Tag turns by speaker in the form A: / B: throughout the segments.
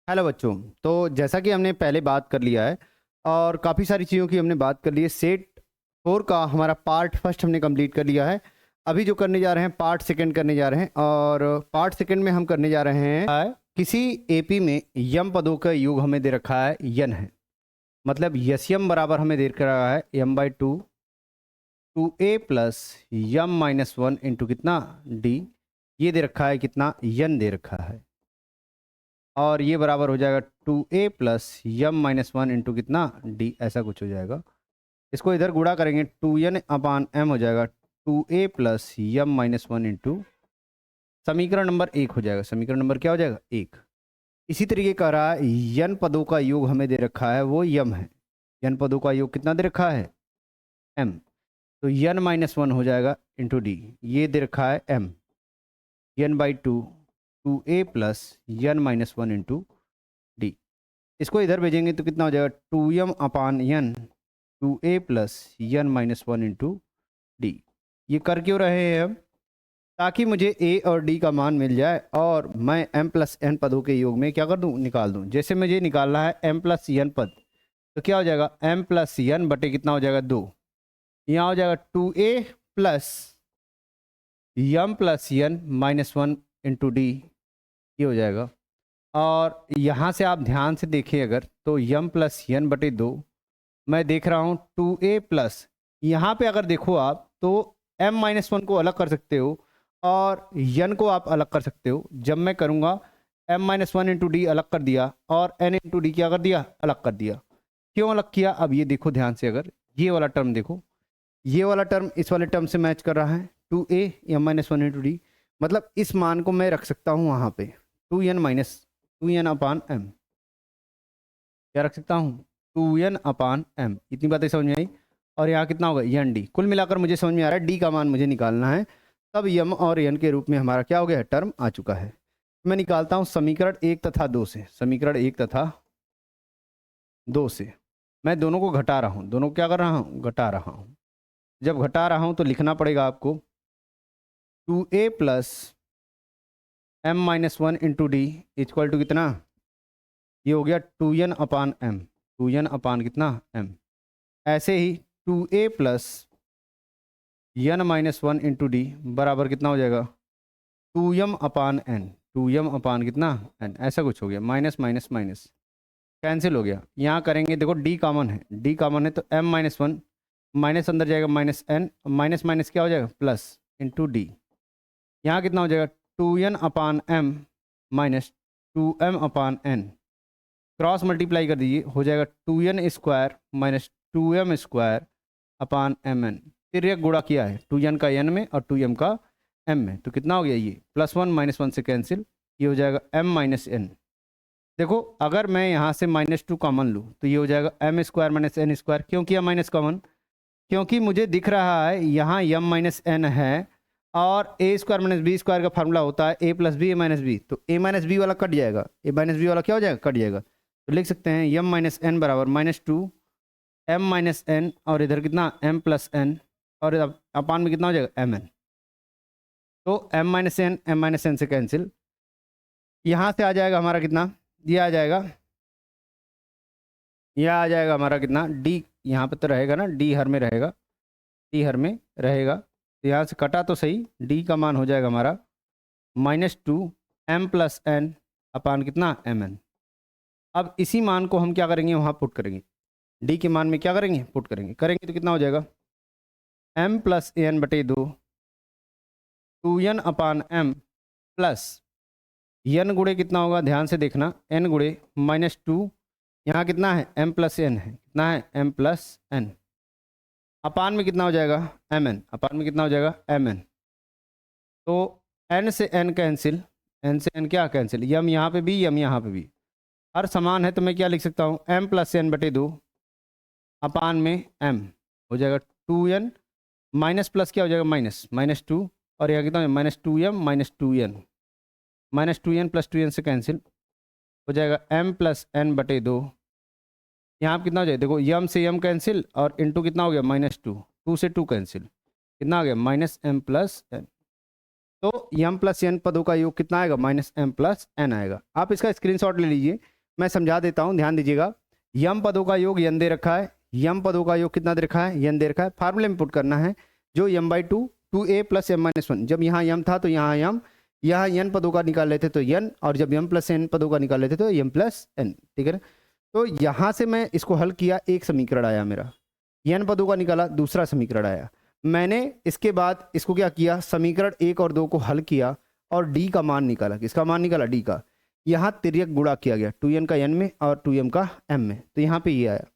A: Hello बच्चों। तो जैसा कि हमने पहले बात कर लिया है और काफ़ी सारी चीज़ों की हमने बात कर ली है। सेट 4 का हमारा पार्ट फर्स्ट हमने कंप्लीट कर लिया है। अभी जो करने जा रहे हैं पार्ट सेकंड करने जा रहे हैं और पार्ट सेकंड में हम करने जा रहे हैं किसी एपी में यम पदों का योग हमें दे रखा है यन है, मतलब यम बराबर हमें दे रखा है m/2 2a plus m-1 into कितना डी। ये दे रखा है कितना यन दे रखा है और ये बराबर हो जाएगा 2a प्लस m-1 इंटू कितना d, ऐसा कुछ हो जाएगा। इसको इधर गुणा करेंगे 2n/m हो जाएगा 2a प्लस m-1 इंटू समीकरण नंबर 1 हो जाएगा। समीकरण नंबर क्या हो जाएगा 1। इसी तरीके का रहा यन पदों का योग हमें दे रखा है वो यम है। यन पदों का योग कितना दे रखा है m, तो n-1 हो जाएगा इंटू डी। ये दे रखा है m n/2 2a plus n-1 into D. इसको इधर भेजेंगे तो कितना हो जाएगा 2m/n 2a plus n-1 into D. ये कर क्यों रहे हैं हम? ताकि मुझे a और d का मान मिल जाए और मैं m प्लस n पदों के योग में क्या कर दूं, निकाल दूं। जैसे मुझे निकालना है m प्लस n पद, तो क्या हो जाएगा m प्लस n बटे कितना हो जाएगा 2। यहाँ हो जाएगा 2a plus m+n-1 into D, ये हो जाएगा। और यहाँ से आप ध्यान से देखें अगर तो m+n/2 मैं देख रहा हूँ 2a प्लस, यहाँ पे अगर देखो आप तो m-1 को अलग कर सकते हो और n को आप अलग कर सकते हो। जब मैं करूँगा m-1 इंटू डी अलग कर दिया और n इंटू डी क्या कर दिया, अलग कर दिया। क्यों अलग किया, अब ये देखो ध्यान से, अगर ये वाला टर्म देखो, ये वाला टर्म इस वाले टर्म से मैच कर रहा है 2a m-1 इंटू डी, मतलब इस मान को मैं रख सकता हूँ वहाँ पे 2n/m, क्या रख सकता हूँ 2n/m। इतनी बातें समझ में आई। और यहाँ कितना होगा n डी। कुल मिलाकर मुझे समझ में आ रहा है डी का मान मुझे निकालना है, तब m और n के रूप में हमारा क्या हो गया है, टर्म आ चुका है। मैं निकालता हूँ समीकरण 1 तथा 2 से। समीकरण 1 तथा 2 से मैं दोनों को घटा रहा हूँ। दोनों को क्या कर रहा हूँ, घटा रहा हूँ। जब घटा रहा हूँ तो लिखना पड़ेगा आपको 2a plus m-1 into d equal to कितना, ये हो गया 2n/m, 2n/ कितना m। ऐसे ही 2a plus n-1 into D बराबर कितना हो जाएगा 2m/n, 2m/ कितना n, ऐसा कुछ हो गया। माइनस माइनस माइनस कैंसिल हो गया। यहाँ करेंगे देखो d कॉमन है, d कॉमन है तो m-1 माइनस अंदर जाएगा माइनस n, माइनस माइनस क्या हो जाएगा प्लस इंटू डी। यहाँ कितना हो जाएगा 2n/m minus 2m/n, cross multiply कर दीजिए, हो जाएगा 2n² माइनस 2m² फिर ये गुणा किया है 2n का n में और 2m का m में, तो कितना हो गया ये +1 -1 से कैंसिल, ये हो जाएगा m-n। देखो अगर मैं यहाँ से -2 कॉमन लूँ तो ये हो जाएगा m² - n²। क्यों किया माइनस कॉमन, क्योंकि मुझे दिख रहा है यहाँ m-n है और a² - b² का फार्मूला होता है a + b a - b, तो a - b वाला कट जाएगा, a - b वाला क्या हो जाएगा, कट जाएगा। तो लिख सकते हैं m-n बराबर -2 m-n और इधर कितना m + n और अपान में कितना हो जाएगा mn। तो m-n m-n से कैंसिल, यहाँ से आ जाएगा हमारा कितना, ये आ जाएगा, यह आ जाएगा हमारा कितना d, यहाँ पे तो रहेगा ना d हर में रहेगा, d हर में रहेगा, तो यहाँ से कटा तो सही, d का मान हो जाएगा हमारा -2 m + n अपान कितना mn। अब इसी मान को हम क्या करेंगे, वहाँ पुट करेंगे, d के मान में क्या करेंगे, पुट करेंगे तो कितना हो जाएगा m + n/2 2n/m plus n गुणे कितना होगा, ध्यान से देखना, n गुणे -2, यहाँ कितना है m + n है, कितना है m + n, अपान में कितना हो जाएगा mn, अपान में कितना हो जाएगा mn। तो n से n कैंसिल, n से n क्या कैंसिल, यम यहाँ पे भी यम यहाँ पे भी, हर समान है तो मैं क्या लिख सकता हूँ m + n/2 अपान में m हो जाएगा 2n माइनस प्लस क्या हो जाएगा -2 और यहाँ कितना -2m - 2n, -2n + 2n से कैंसिल हो जाएगा m + n/2। यहाँ कितना हो जाएगा, देखो यम से यम कैंसिल और इंटू कितना हो गया -2, 2 से 2 कैंसिल, कितना आ गया -m + n। तो m + n पदों का योग कितना आएगा, -m + n आएगा। आप इसका स्क्रीनशॉट ले लीजिए, मैं समझा देता हूँ, ध्यान दीजिएगा। यम पदों का योग यन दे रखा है, यम पदों का योग कितना दे रखा है, यन दे रखा है। फार्मूले में पुट करना है जो m/2 2a + m-1। जब यहाँ यम था तो यहाँ यम, यहाँ यन पदों का निकाल लेते तो यन, और जब m + n पदों का निकाल लेते तो m + n, ठीक है ना। तो यहाँ से मैं इसको हल किया, एक समीकरण आया मेरा, यन पदों का निकाला, दूसरा समीकरण आया। मैंने इसके बाद इसको क्या किया, समीकरण 1 और 2 को हल किया और d का मान निकाला। किसका मान निकाला, d का। यहाँ तिर्यक गुणा किया गया, 2n का n में और 2m का m में, तो यहाँ पे ये आया।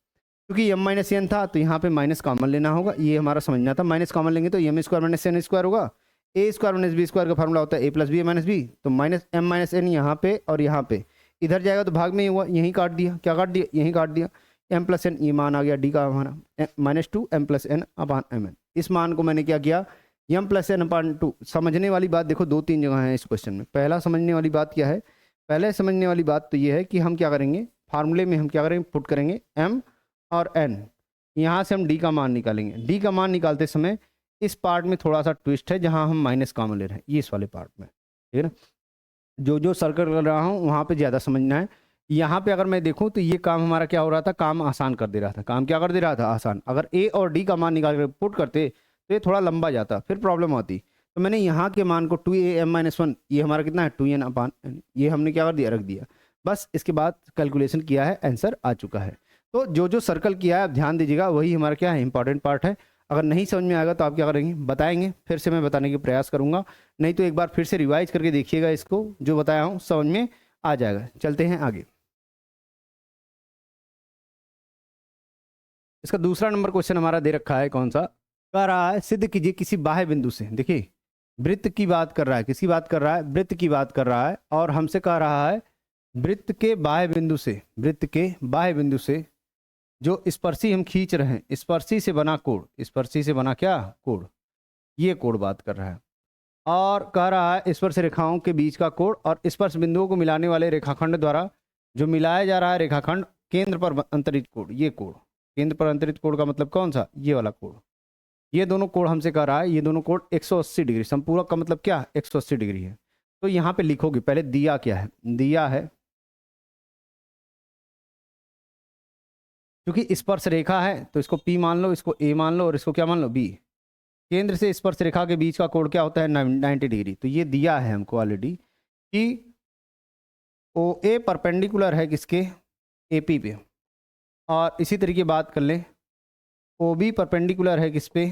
A: क्योंकि m - n था तो यहाँ पे माइनस कॉमन लेना होगा, ये हमारा समझना था। माइनस कॉमन लेंगे तो m² - n² होगा। a² - b² का फार्मूला होता है a + b - b, तो -m - n यहाँ पे और यहाँ पे, इधर जाएगा तो भाग में ही हुआ, यहीं काट दिया। क्या काट दिया, यहीं काट दिया। m + n, ये मान आ गया d का हमारा, -2 m + n/mn। इस मान को मैंने क्या किया, m + n/2। समझने वाली बात देखो, 2-3 जगह है इस क्वेश्चन में। पहला समझने वाली बात क्या है, पहले समझने वाली बात तो ये है कि हम क्या करेंगे, फार्मूले में हम क्या करेंगे, पुट करेंगे m और n। यहाँ से हम d का मान निकालेंगे। d का मान निकालते समय इस पार्ट में थोड़ा सा ट्विस्ट है, जहाँ हम माइनस कॉमन ले रहे हैं, ये इस वाले पार्ट में, ठीक है ना। जो सर्कल कर रहा हूँ वहाँ पे ज़्यादा समझना है। यहाँ पे अगर मैं देखूँ तो ये काम हमारा क्या हो रहा था, काम आसान कर दे रहा था। काम क्या कर दे रहा था, आसान। अगर a और d का मान निकाल कर पुट करते तो ये थोड़ा लंबा जाता, फिर प्रॉब्लम होती। तो मैंने यहाँ के मान को 2am - 1, ये हमारा कितना है 2n/n, ये हमने क्या कर दिया, रख दिया। बस इसके बाद कैलकुलेशन किया है, आंसर आ चुका है। तो जो सर्कल किया है आप ध्यान दीजिएगा, वही हमारा क्या है, इंपॉर्टेंट पार्ट है। अगर नहीं समझ में आएगा तो आप क्या करेंगे, बताएंगे, फिर से मैं बताने की प्रयास करूंगा। नहीं तो एक बार फिर से रिवाइज करके देखिएगा, इसको जो बताया हूँ समझ में आ जाएगा। चलते हैं आगे। इसका दूसरा नंबर क्वेश्चन हमारा दे रखा है, कौन सा, कह रहा है सिद्ध कीजिए किसी बाह्य बिंदु से। देखिए वृत्त की बात कर रहा है, किसकी बात कर रहा है, वृत्त की बात कर रहा है। और हमसे कह रहा है वृत्त के बाह्य बिंदु से, वृत्त के बाह्य बिंदु से जो स्पर्शी हम खींच रहे हैं, स्पर्शी से बना कोण, स्पर्शी से बना क्या, कोण, ये कोण बात कर रहा है। और कह रहा है स्पर्श रेखाओं के बीच का कोण और स्पर्श बिंदुओं को मिलाने वाले रेखाखंड द्वारा जो मिलाया जा रहा है रेखाखंड, केंद्र पर अंतरित कोण, ये कोण। केंद्र पर अंतरित कोण का मतलब कौन सा, ये वाला कोण। ये दोनों कोण हमसे कह रहा है, ये दोनों कोण 180 डिग्री, संपूरक का मतलब क्या, 180 डिग्री है। तो यहाँ पे लिखोगे, पहले दिया क्या है, दिया है क्योंकि स्पर्श रेखा है तो इसको P मान लो, इसको A मान लो और इसको क्या मान लो, B। केंद्र से स्पर्श रेखा के बीच का कोण क्या होता है, 90 डिग्री। तो ये दिया है हमको ऑलरेडी कि OA परपेंडिकुलर है किसके, AP पे। और इसी तरीके बात कर लें OB परपेंडिकुलर है किस पे,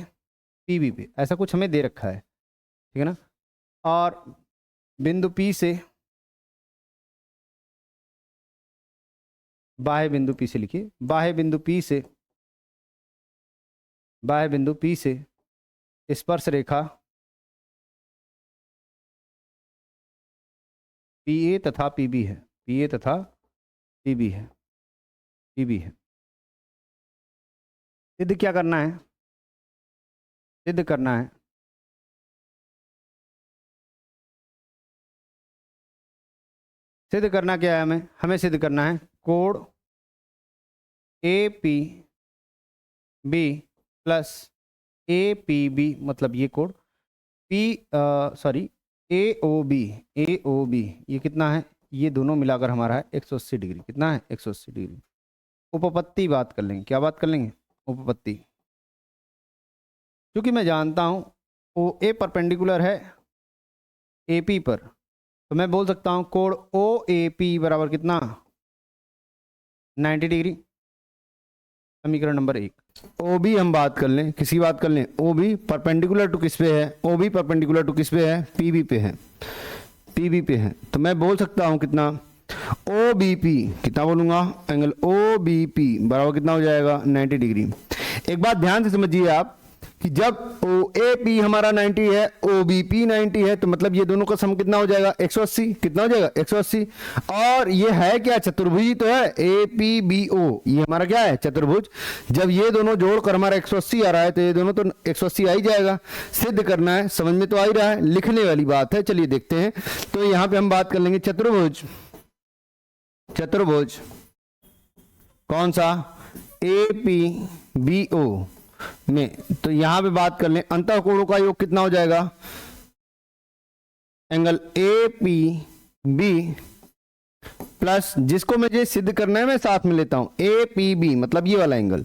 A: PB पे। ऐसा कुछ हमें दे रखा है, ठीक है ना। और बिंदु P से, बाह्य बिंदु P से लिखिए, बाह्य बिंदु P से, बाह्य बिंदु P से स्पर्श रेखा PA तथा PB है, PA तथा PB है, PB है। सिद्ध क्या करना है, सिद्ध करना है सिद्ध करना क्या है, हमें सिद्ध करना है कोण APB प्लस APB, मतलब ये कोण AOB, ये कितना है, ये दोनों मिलाकर हमारा है 180 डिग्री। कितना है, 180 डिग्री। उपपत्ति बात कर लेंगे, क्या बात कर लेंगे, उपपत्ति। क्योंकि मैं जानता हूँ OA परपेंडिकुलर है AP पर, तो मैं बोल सकता हूँ कोण OAP बराबर कितना, 90 डिग्री। समीकरण नंबर 1। OB हम बात कर लें, किसकी बात कर लें, OB परपेंडिकुलर टू किस पे है, OB परपेंडिकुलर टू किस पे है, PB पे है, PB पे है। तो मैं बोल सकता हूँ कितना, OBP, कितना बोलूंगा, एंगल OBP बराबर कितना हो जाएगा, 90 डिग्री। एक बात ध्यान से समझिए आप कि जब OAP हमारा 90 है, OBP 90 है, तो मतलब ये दोनों का सम कितना हो जाएगा, 180। कितना हो जाएगा, 180। और ये है क्या, चतुर्भुज ही तो है, APBO, ये हमारा क्या है, चतुर्भुज। जब ये दोनों जोड़कर हमारा 180 आ रहा है तो ये दोनों तो 180 आ ही जाएगा। सिद्ध करना है, समझ में तो आ ही रहा है, लिखने वाली बात है। चलिए देखते हैं। तो यहाँ पे हम बात कर लेंगे चतुर्भुज, चतुर्भुज कौन सा, APBO में। तो यहां पे बात कर लें अंतःकोणों का योग कितना हो जाएगा, एंगल APB प्लस जिसको मुझे सिद्ध करना है मैं साथ में लेता हूं ए पी बी, मतलब ये वाला एंगल।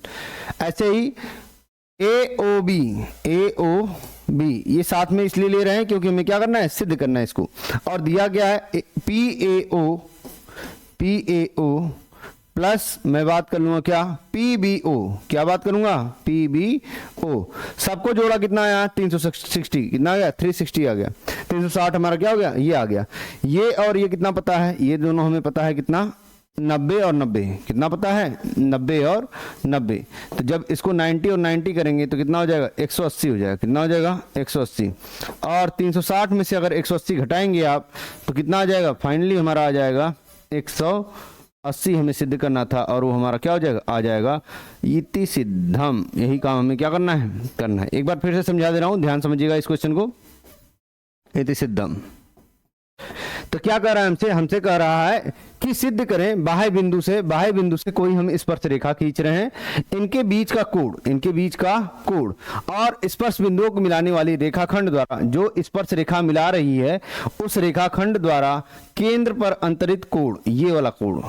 A: ऐसे ही ए ओ बी ये साथ में इसलिए ले रहे हैं क्योंकि हमें क्या करना है, सिद्ध करना है इसको। और दिया गया है पी ए ओ प्लस मैं बात कर लूंगा क्या, पी बी ओ, क्या बात करूंगा, पी बी ओ। सबको जोड़ा कितना आया, 360, कितना आ गया, 360 आ गया। 360 हमारा क्या हो गया, ये आ गया। ये और ये कितना पता है, ये दोनों हमें पता है कितना, 90 और 90, कितना पता है, 90 और 90। तो जब इसको 90 और 90 करेंगे तो कितना हो जाएगा, 180 हो जाएगा। कितना हो जाएगा, 180। और 360 में से अगर 180 घटाएंगे आप तो कितना आ जाएगा, फाइनली हमारा आ जाएगा 180 हमें सिद्ध करना था, और वो हमारा क्या हो जाएगा, आ जाएगा इति सिद्धम। यही काम हमें क्या करना है। एक बार फिर से समझा दे रहा हूं, ध्यान समझिएगा इस क्वेश्चन को। इति सिद्धम तो क्या कह रहा है हमसे कह रहा है कि सिद्ध करें बाह्य बिंदु से कोई हम स्पर्श रेखा खींच रहे हैं, इनके बीच का कोण और स्पर्श बिंदुओं को मिलाने वाली रेखाखंड द्वारा, जो स्पर्श रेखा मिला रही है उस रेखाखंड द्वारा केंद्र पर अंतरित कोण, ये वाला कोण,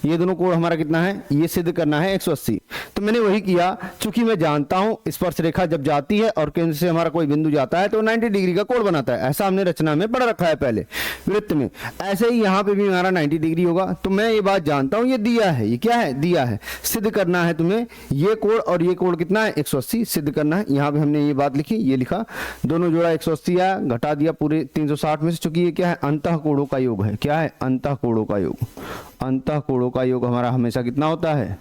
A: ये दोनों कोण हमारा कितना है, ये सिद्ध करना है 180। तो मैंने वही किया, चूंकि मैं जानता हूं स्पर्श रेखा जब जाती है और केंद्र से हमारा कोई बिंदु जाता है तो 90 डिग्री का कोण बनाता है। ऐसा हमने रचना में पढ़ रखा है पहले वृत्त में। ऐसे ही यहाँ पे भी हमारा 90 डिग्री होगा। तो मैं ये बात जानता हूं, ये दिया है, ये क्या है, दिया है। सिद्ध करना है तुम्हें ये कोण और ये कोण कितना है, 180 सिद्ध करना है। यहाँ पे हमने ये बात लिखी, ये लिखा, दोनों जोड़ा 180 आया, घटा दिया पूरे 360 में से, चूंकि ये क्या है, अंतः कोणों का योग है। क्या है, अंतः कोणों का योग। अंतः कोणों का योग हमारा हमेशा कितना होता है,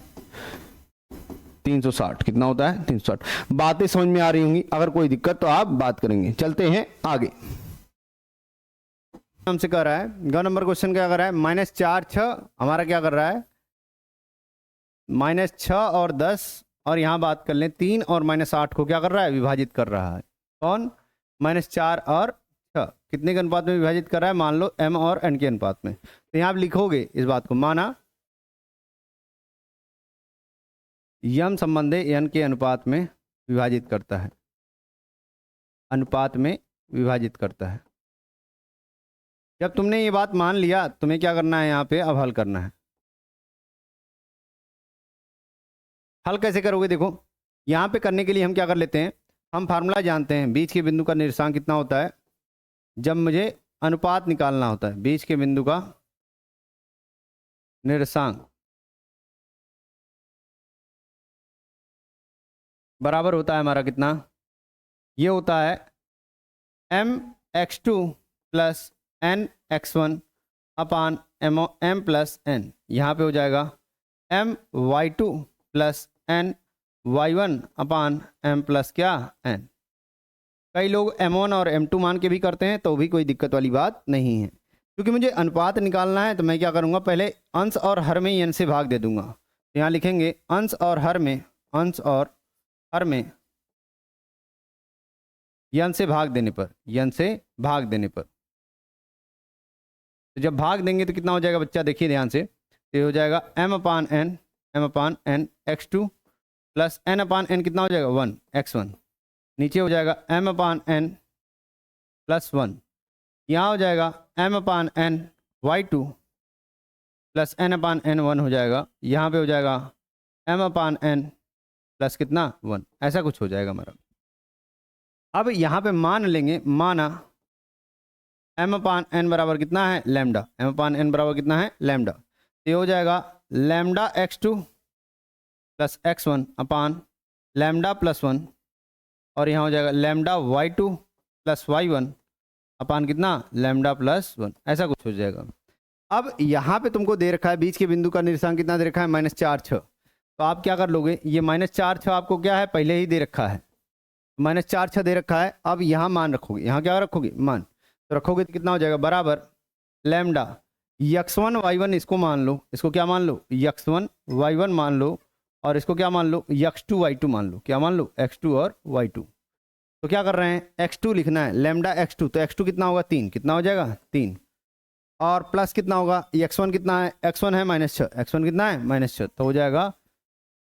A: 360। कितना होता है, 360। बातें समझ में आ रही होंगी, अगर कोई दिक्कत तो आप बात करेंगे। चलते हैं आगे। हमसे कह रहा है ग नंबर क्वेश्चन क्या कर रहा है, -4 6 हमारा क्या कर रहा है, -6 और 10, और यहां बात कर लें 3 और -8 को क्या कर रहा है, विभाजित कर रहा है। कौन, -4 और 6 कितने के अनुपात में विभाजित कर रहा है, मान लो m और n के अनुपात में। तो यहां आप लिखोगे इस बात को, माना यम संबंधे n के अनुपात में विभाजित करता है, अनुपात में विभाजित करता है। जब तुमने ये बात मान लिया, तुम्हें क्या करना है, यहाँ पे अब हल करना है। हल कैसे करोगे, देखो यहाँ पे करने के लिए हम क्या कर लेते हैं, हम फार्मूला जानते हैं, बीच के बिंदु का निर्देशांक कितना होता है, जब मुझे अनुपात निकालना होता है, बीच के बिंदु का निर्देशांक बराबर होता है हमारा कितना, ये होता है mx2 प्लस nx1 अपान m प्लस n। यहाँ पे हो जाएगा my2 प्लस ny1 अपान m प्लस क्या n। कई लोग m1 और m2 मान के भी करते हैं, तो भी कोई दिक्कत वाली बात नहीं है। क्योंकि मुझे अनुपात निकालना है तो मैं क्या करूँगा, पहले अंश और हर में n से भाग दे दूंगा। तो यहाँ लिखेंगे अंश और हर में, अंश और हर में n से भाग देने पर, n से भाग देने पर, तो जब भाग देंगे तो कितना हो जाएगा बच्चा, देखिए ध्यान से, तो हो जाएगा m अपान n x2 प्लस n अपान n कितना हो जाएगा 1 x1, नीचे हो जाएगा m अपान n प्लस 1, यहाँ हो जाएगा m अपान n y2 प्लस n अपान n 1 हो जाएगा, यहाँ पे हो जाएगा m अपान n प्लस कितना 1, ऐसा कुछ हो जाएगा हमारा। अब यहाँ पे मान लेंगे, माना m अपान n बराबर कितना है, लैम्डा, m अपान n बराबर कितना है, लैम्डा। तो ये हो जाएगा लैम्डा x2 प्लस x1 अपान लैम्डा प्लस 1, और यहाँ हो जाएगा लैम्डा y2 प्लस y1 अपान कितना, लैम्डा प्लस 1, ऐसा कुछ हो जाएगा। अब यहाँ पे तुमको दे रखा है बीच के बिंदु का निर्देशांक कितना दे रखा है, -4 6। तो आप क्या कर लोगे, ये -4 6 आपको क्या है, पहले ही दे रखा है, -4 6 दे रखा है। अब यहाँ मान रखोगे, यहाँ क्या रखोगे, मान, तो रखोगे तो कितना हो जाएगा, बराबर लैम्डा x1 y1, इसको मान लो, इसको क्या मान लो, x1 y1 मान लो, और इसको क्या मान लो, x2 y2 मान लो। क्या मान लो, x2 और y2। तो क्या कर रहे हैं, x2 लिखना है, लैम्डा x2, तो x2 कितना होगा, 3, कितना हो जाएगा 3, और प्लस कितना होगा, x1 कितना है, x1 है -6, x1 कितना है -6, तो हो जाएगा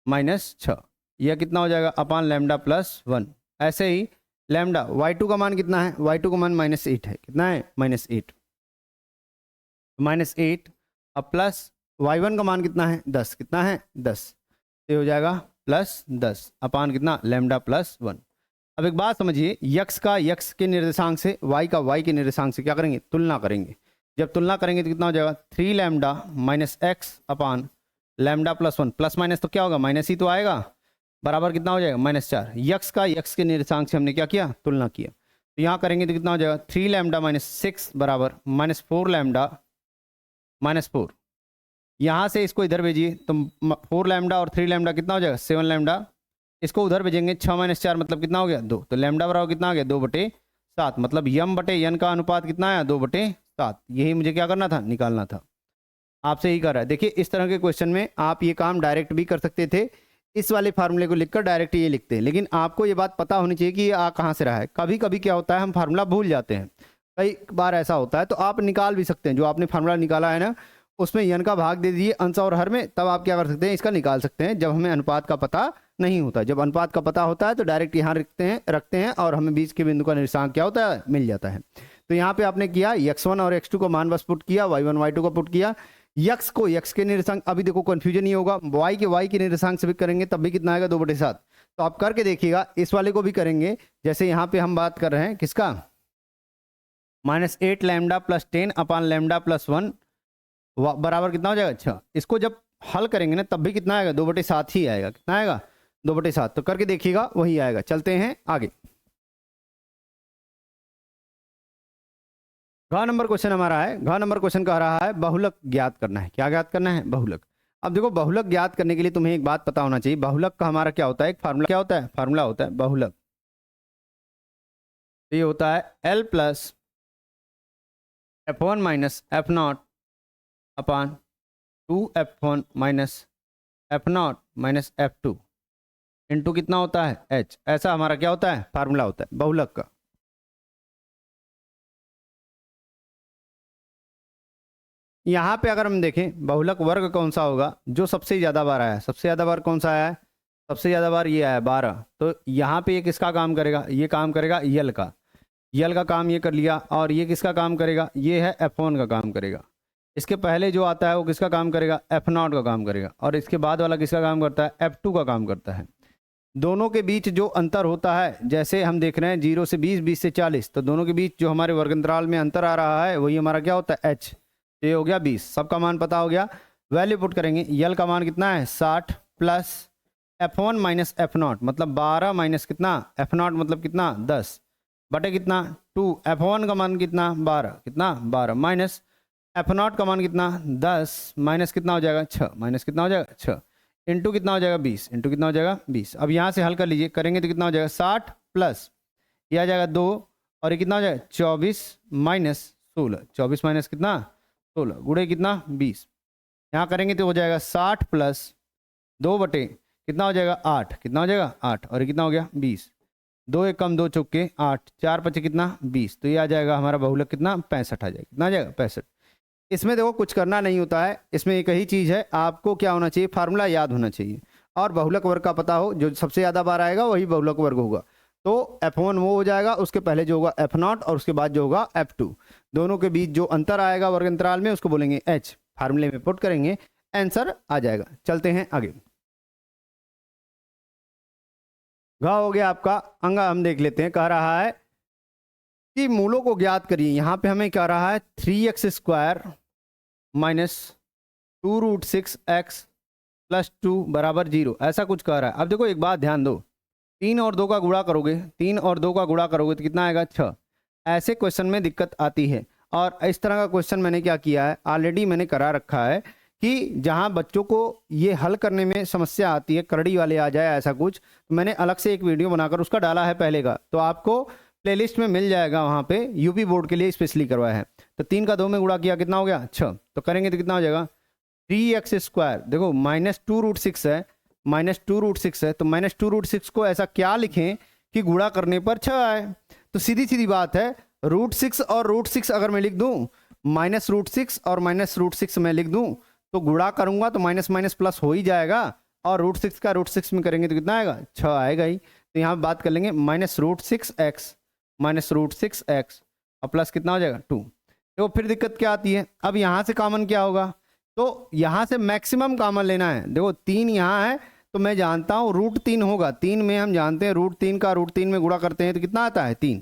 A: -6, यह कितना हो जाएगा, अपान लैम्डा प्लस 1। ऐसे ही लैम्डा y2 का मान कितना है, y2 का मान -8 है, कितना है, -8, -8 अब प्लस y1 का मान कितना है 10, कितना है 10, ये हो जाएगा प्लस 10 अपान कितना लैम्डा प्लस 1। अब एक बात समझिए, यक्स का यक्स के निर्देशांक से, y का y के निर्देशांक से क्या करेंगे, तुलना करेंगे। जब तुलना करेंगे तो कितना हो जाएगा 3 लैम्डा माइनस एक्स अपान लैम्डा प्लस 1, प्लस माइनस तो क्या होगा माइनस ही तो आएगा, बराबर कितना हो जाएगा -4। यक्स का यक्स के निर्देशांक से हमने क्या किया, तुलना किया। तो यहाँ करेंगे तो कितना हो जाएगा 3 लैम्डा माइनस 6 बराबर -4 लैम्डा -4। यहाँ से इसको इधर भेजिए तो 4 लैम्डा और 3 लैम्डा कितना हो जाएगा 7 लैम्डा। इसको उधर भेजेंगे 6 माइनस 4 मतलब कितना हो गया 2, तो लैम्डा बराबर कितना आ गया 2/7, मतलब यम बटे यन का अनुपात कितना आया 2/7। यही मुझे क्या करना था, निकालना था। आपसे यही कर रहा है। देखिए इस तरह के क्वेश्चन में आप ये काम डायरेक्ट भी कर सकते थे, इस वाले फार्मूले को लिखकर डायरेक्ट ये लिखते हैं, लेकिन आपको ये बात पता होनी चाहिए कि ये आ कहाँ से रहा है। कभी कभी क्या होता है हम फार्मूला भूल जाते हैं, कई बार ऐसा होता है, तो आप निकाल भी सकते हैं। जो आपने फार्मूला निकाला है ना, उसमें यन का भाग दे दीजिए अंश और हर में, तब आप क्या कर सकते हैं, इसका निकाल सकते हैं। जब हमें अनुपात का पता नहीं होता, जब अनुपात का पता होता है तो डायरेक्ट यहाँ रखते हैं और हमें बीच के बिंदु का निर्देशांक क्या होता है, मिल जाता है। तो यहाँ पे आपने किया x1 और x2 को मान बस पुट किया, y1 y2 को पुट किया, यक्स को यक्स के निर्देशांक, अभी देखो कंफ्यूजन नहीं होगा, y के निर्देशांक से भी करेंगे तब भी कितना आएगा 2/7। तो आप करके देखिएगा, इस वाले को भी करेंगे। जैसे यहाँ पे हम बात कर रहे हैं किसका, -8 लैम्डा प्लस 10 अपान लैम्डा प्लस 1 बराबर कितना हो जाएगा 6। इसको जब हल करेंगे ना तब भी कितना आएगा 2/7 ही आएगा, कितना आएगा 2/7। तो करके देखिएगा वही आएगा। चलते हैं आगे। घ नंबर क्वेश्चन हमारा है। घ नंबर क्वेश्चन कह रहा है बहुलक ज्ञात करना है। क्या ज्ञात करना है, बहुलक। अब देखो बहुलक ज्ञात करने के लिए तुम्हें एक बात पता होना चाहिए, बहुलक का हमारा क्या होता है, एक फार्मूला क्या होता है, फार्मूला होता है बहुलक। ये होता है L plus F1 minus F0 अपान 2F1 minus F0 minus F2 into कितना होता है H। ऐसा हमारा क्या होता है, फार्मूला होता है बहुलक का। यहाँ पे अगर हम देखें बहुलक वर्ग कौन सा होगा, जो सबसे ज़्यादा बार आया है। सबसे ज़्यादा बार कौन सा आया है, सबसे ज़्यादा बार ये आया 12। तो यहाँ पे ये किसका काम करेगा, ये काम करेगा यल का, यल का काम ये कर लिया। और ये किसका काम करेगा, ये है F1 का काम करेगा। इसके पहले जो आता है वो किसका काम करेगा, F0 का काम करेगा। और इसके बाद वाला किसका काम करता है, F2 का काम करता है। दोनों के बीच जो अंतर होता है, जैसे हम देख रहे हैं 0 से 20, 20 से 40, तो दोनों के बीच जो हमारे वर्गंतराल में अंतर आ रहा है वही हमारा क्या होता है H। ये हो गया 20, सबका मान पता हो गया। वैल्यू पुट करेंगे, यल का मान कितना है 60 प्लस F1 माइनस F0 मतलब 12 माइनस कितना F0 मतलब कितना 10 बटे कितना 2। F1 का मान कितना 12, कितना 12 माइनस F0 का मान कितना 10 माइनस कितना हो जाएगा 6, माइनस कितना हो जाएगा 6 इंटू कितना हो जाएगा 20, इंटू कितना हो जाएगा 20। अब यहाँ से हल कर लीजिए, करेंगे तो कितना हो जाएगा 60 प्लस ये आ जाएगा 2 और ये कितना हो जाएगा 24 माइनस 16, 24 माइनस कितना 16 गुणे कितना 20। यहाँ करेंगे तो हो जाएगा 60 प्लस 2 बटे कितना हो जाएगा 8, कितना हो जाएगा 8 और ये कितना हो गया 20। 2 एक कम 2 चौके 8, 4 पचे कितना 20। तो ये आ जाएगा हमारा बहुलक कितना 65 आ जाएगा, कितना आ जाएगा 65। इसमें देखो कुछ करना नहीं होता है, इसमें एक ही चीज़ है, आपको क्या होना चाहिए, फार्मूला याद होना चाहिए और बहुलक वर्ग का पता हो। जो सबसे ज़्यादा बार आएगा वही बहुलक वर्ग होगा। तो F1 वो हो जाएगा, उसके पहले जो होगा F0 और उसके बाद जो होगा F2। दोनों के बीच जो अंतर आएगा वर्ग अंतराल में उसको बोलेंगे H। फार्मूले में पुट करेंगे, आंसर आ जाएगा। चलते हैं आगे। घ हो गया आपका, अंगा हम देख लेते हैं। कह रहा है कि मूलों को ज्ञात करिए। यहाँ पे हमें कह रहा है 3x² माइनस 2√6x प्लस 2 बराबर 0, ऐसा कुछ कह रहा है। अब देखो एक बात ध्यान दो, 3 और 2 का गुणा करोगे, 3 और 2 का गुणा करोगे तो कितना आएगा 6। ऐसे क्वेश्चन में दिक्कत आती है। और इस तरह का क्वेश्चन मैंने क्या किया है, ऑलरेडी मैंने करा रखा है कि जहाँ बच्चों को ये हल करने में समस्या आती है, करड़ी वाले आ जाए ऐसा कुछ, तो मैंने अलग से एक वीडियो बनाकर उसका डाला है पहले का, तो आपको प्लेलिस्ट में मिल जाएगा। वहाँ पे यूपी बोर्ड के लिए स्पेशली करवाया है। तो 3 का 2 में गुणा किया कितना हो गया 6, तो करेंगे तो कितना हो जाएगा 3x²। देखो -2√6 है, -2√6 है, तो -2√6 को ऐसा क्या लिखें कि गुणा करने पर 6 आए। तो सीधी सीधी बात है, √6 और √6 अगर मैं लिख दूं, -√6 और -√6 मैं लिख दूं, तो गुणा करूंगा तो माइनस माइनस प्लस हो ही जाएगा। और √6 का √6 में करेंगे तो कितना आएगा 6 आएगा ही। तो यहाँ बात कर लेंगे -√6x -√6x और प्लस कितना हो जाएगा 2। तो फिर दिक्कत क्या आती है, अब यहाँ से कॉमन क्या होगा, तो यहाँ से मैक्सिमम कॉमन लेना है। देखो 3 यहाँ है तो मैं जानता हूँ √3 होगा, 3 में हम जानते हैं √3 का √3 में गुणा करते हैं तो कितना आता है 3।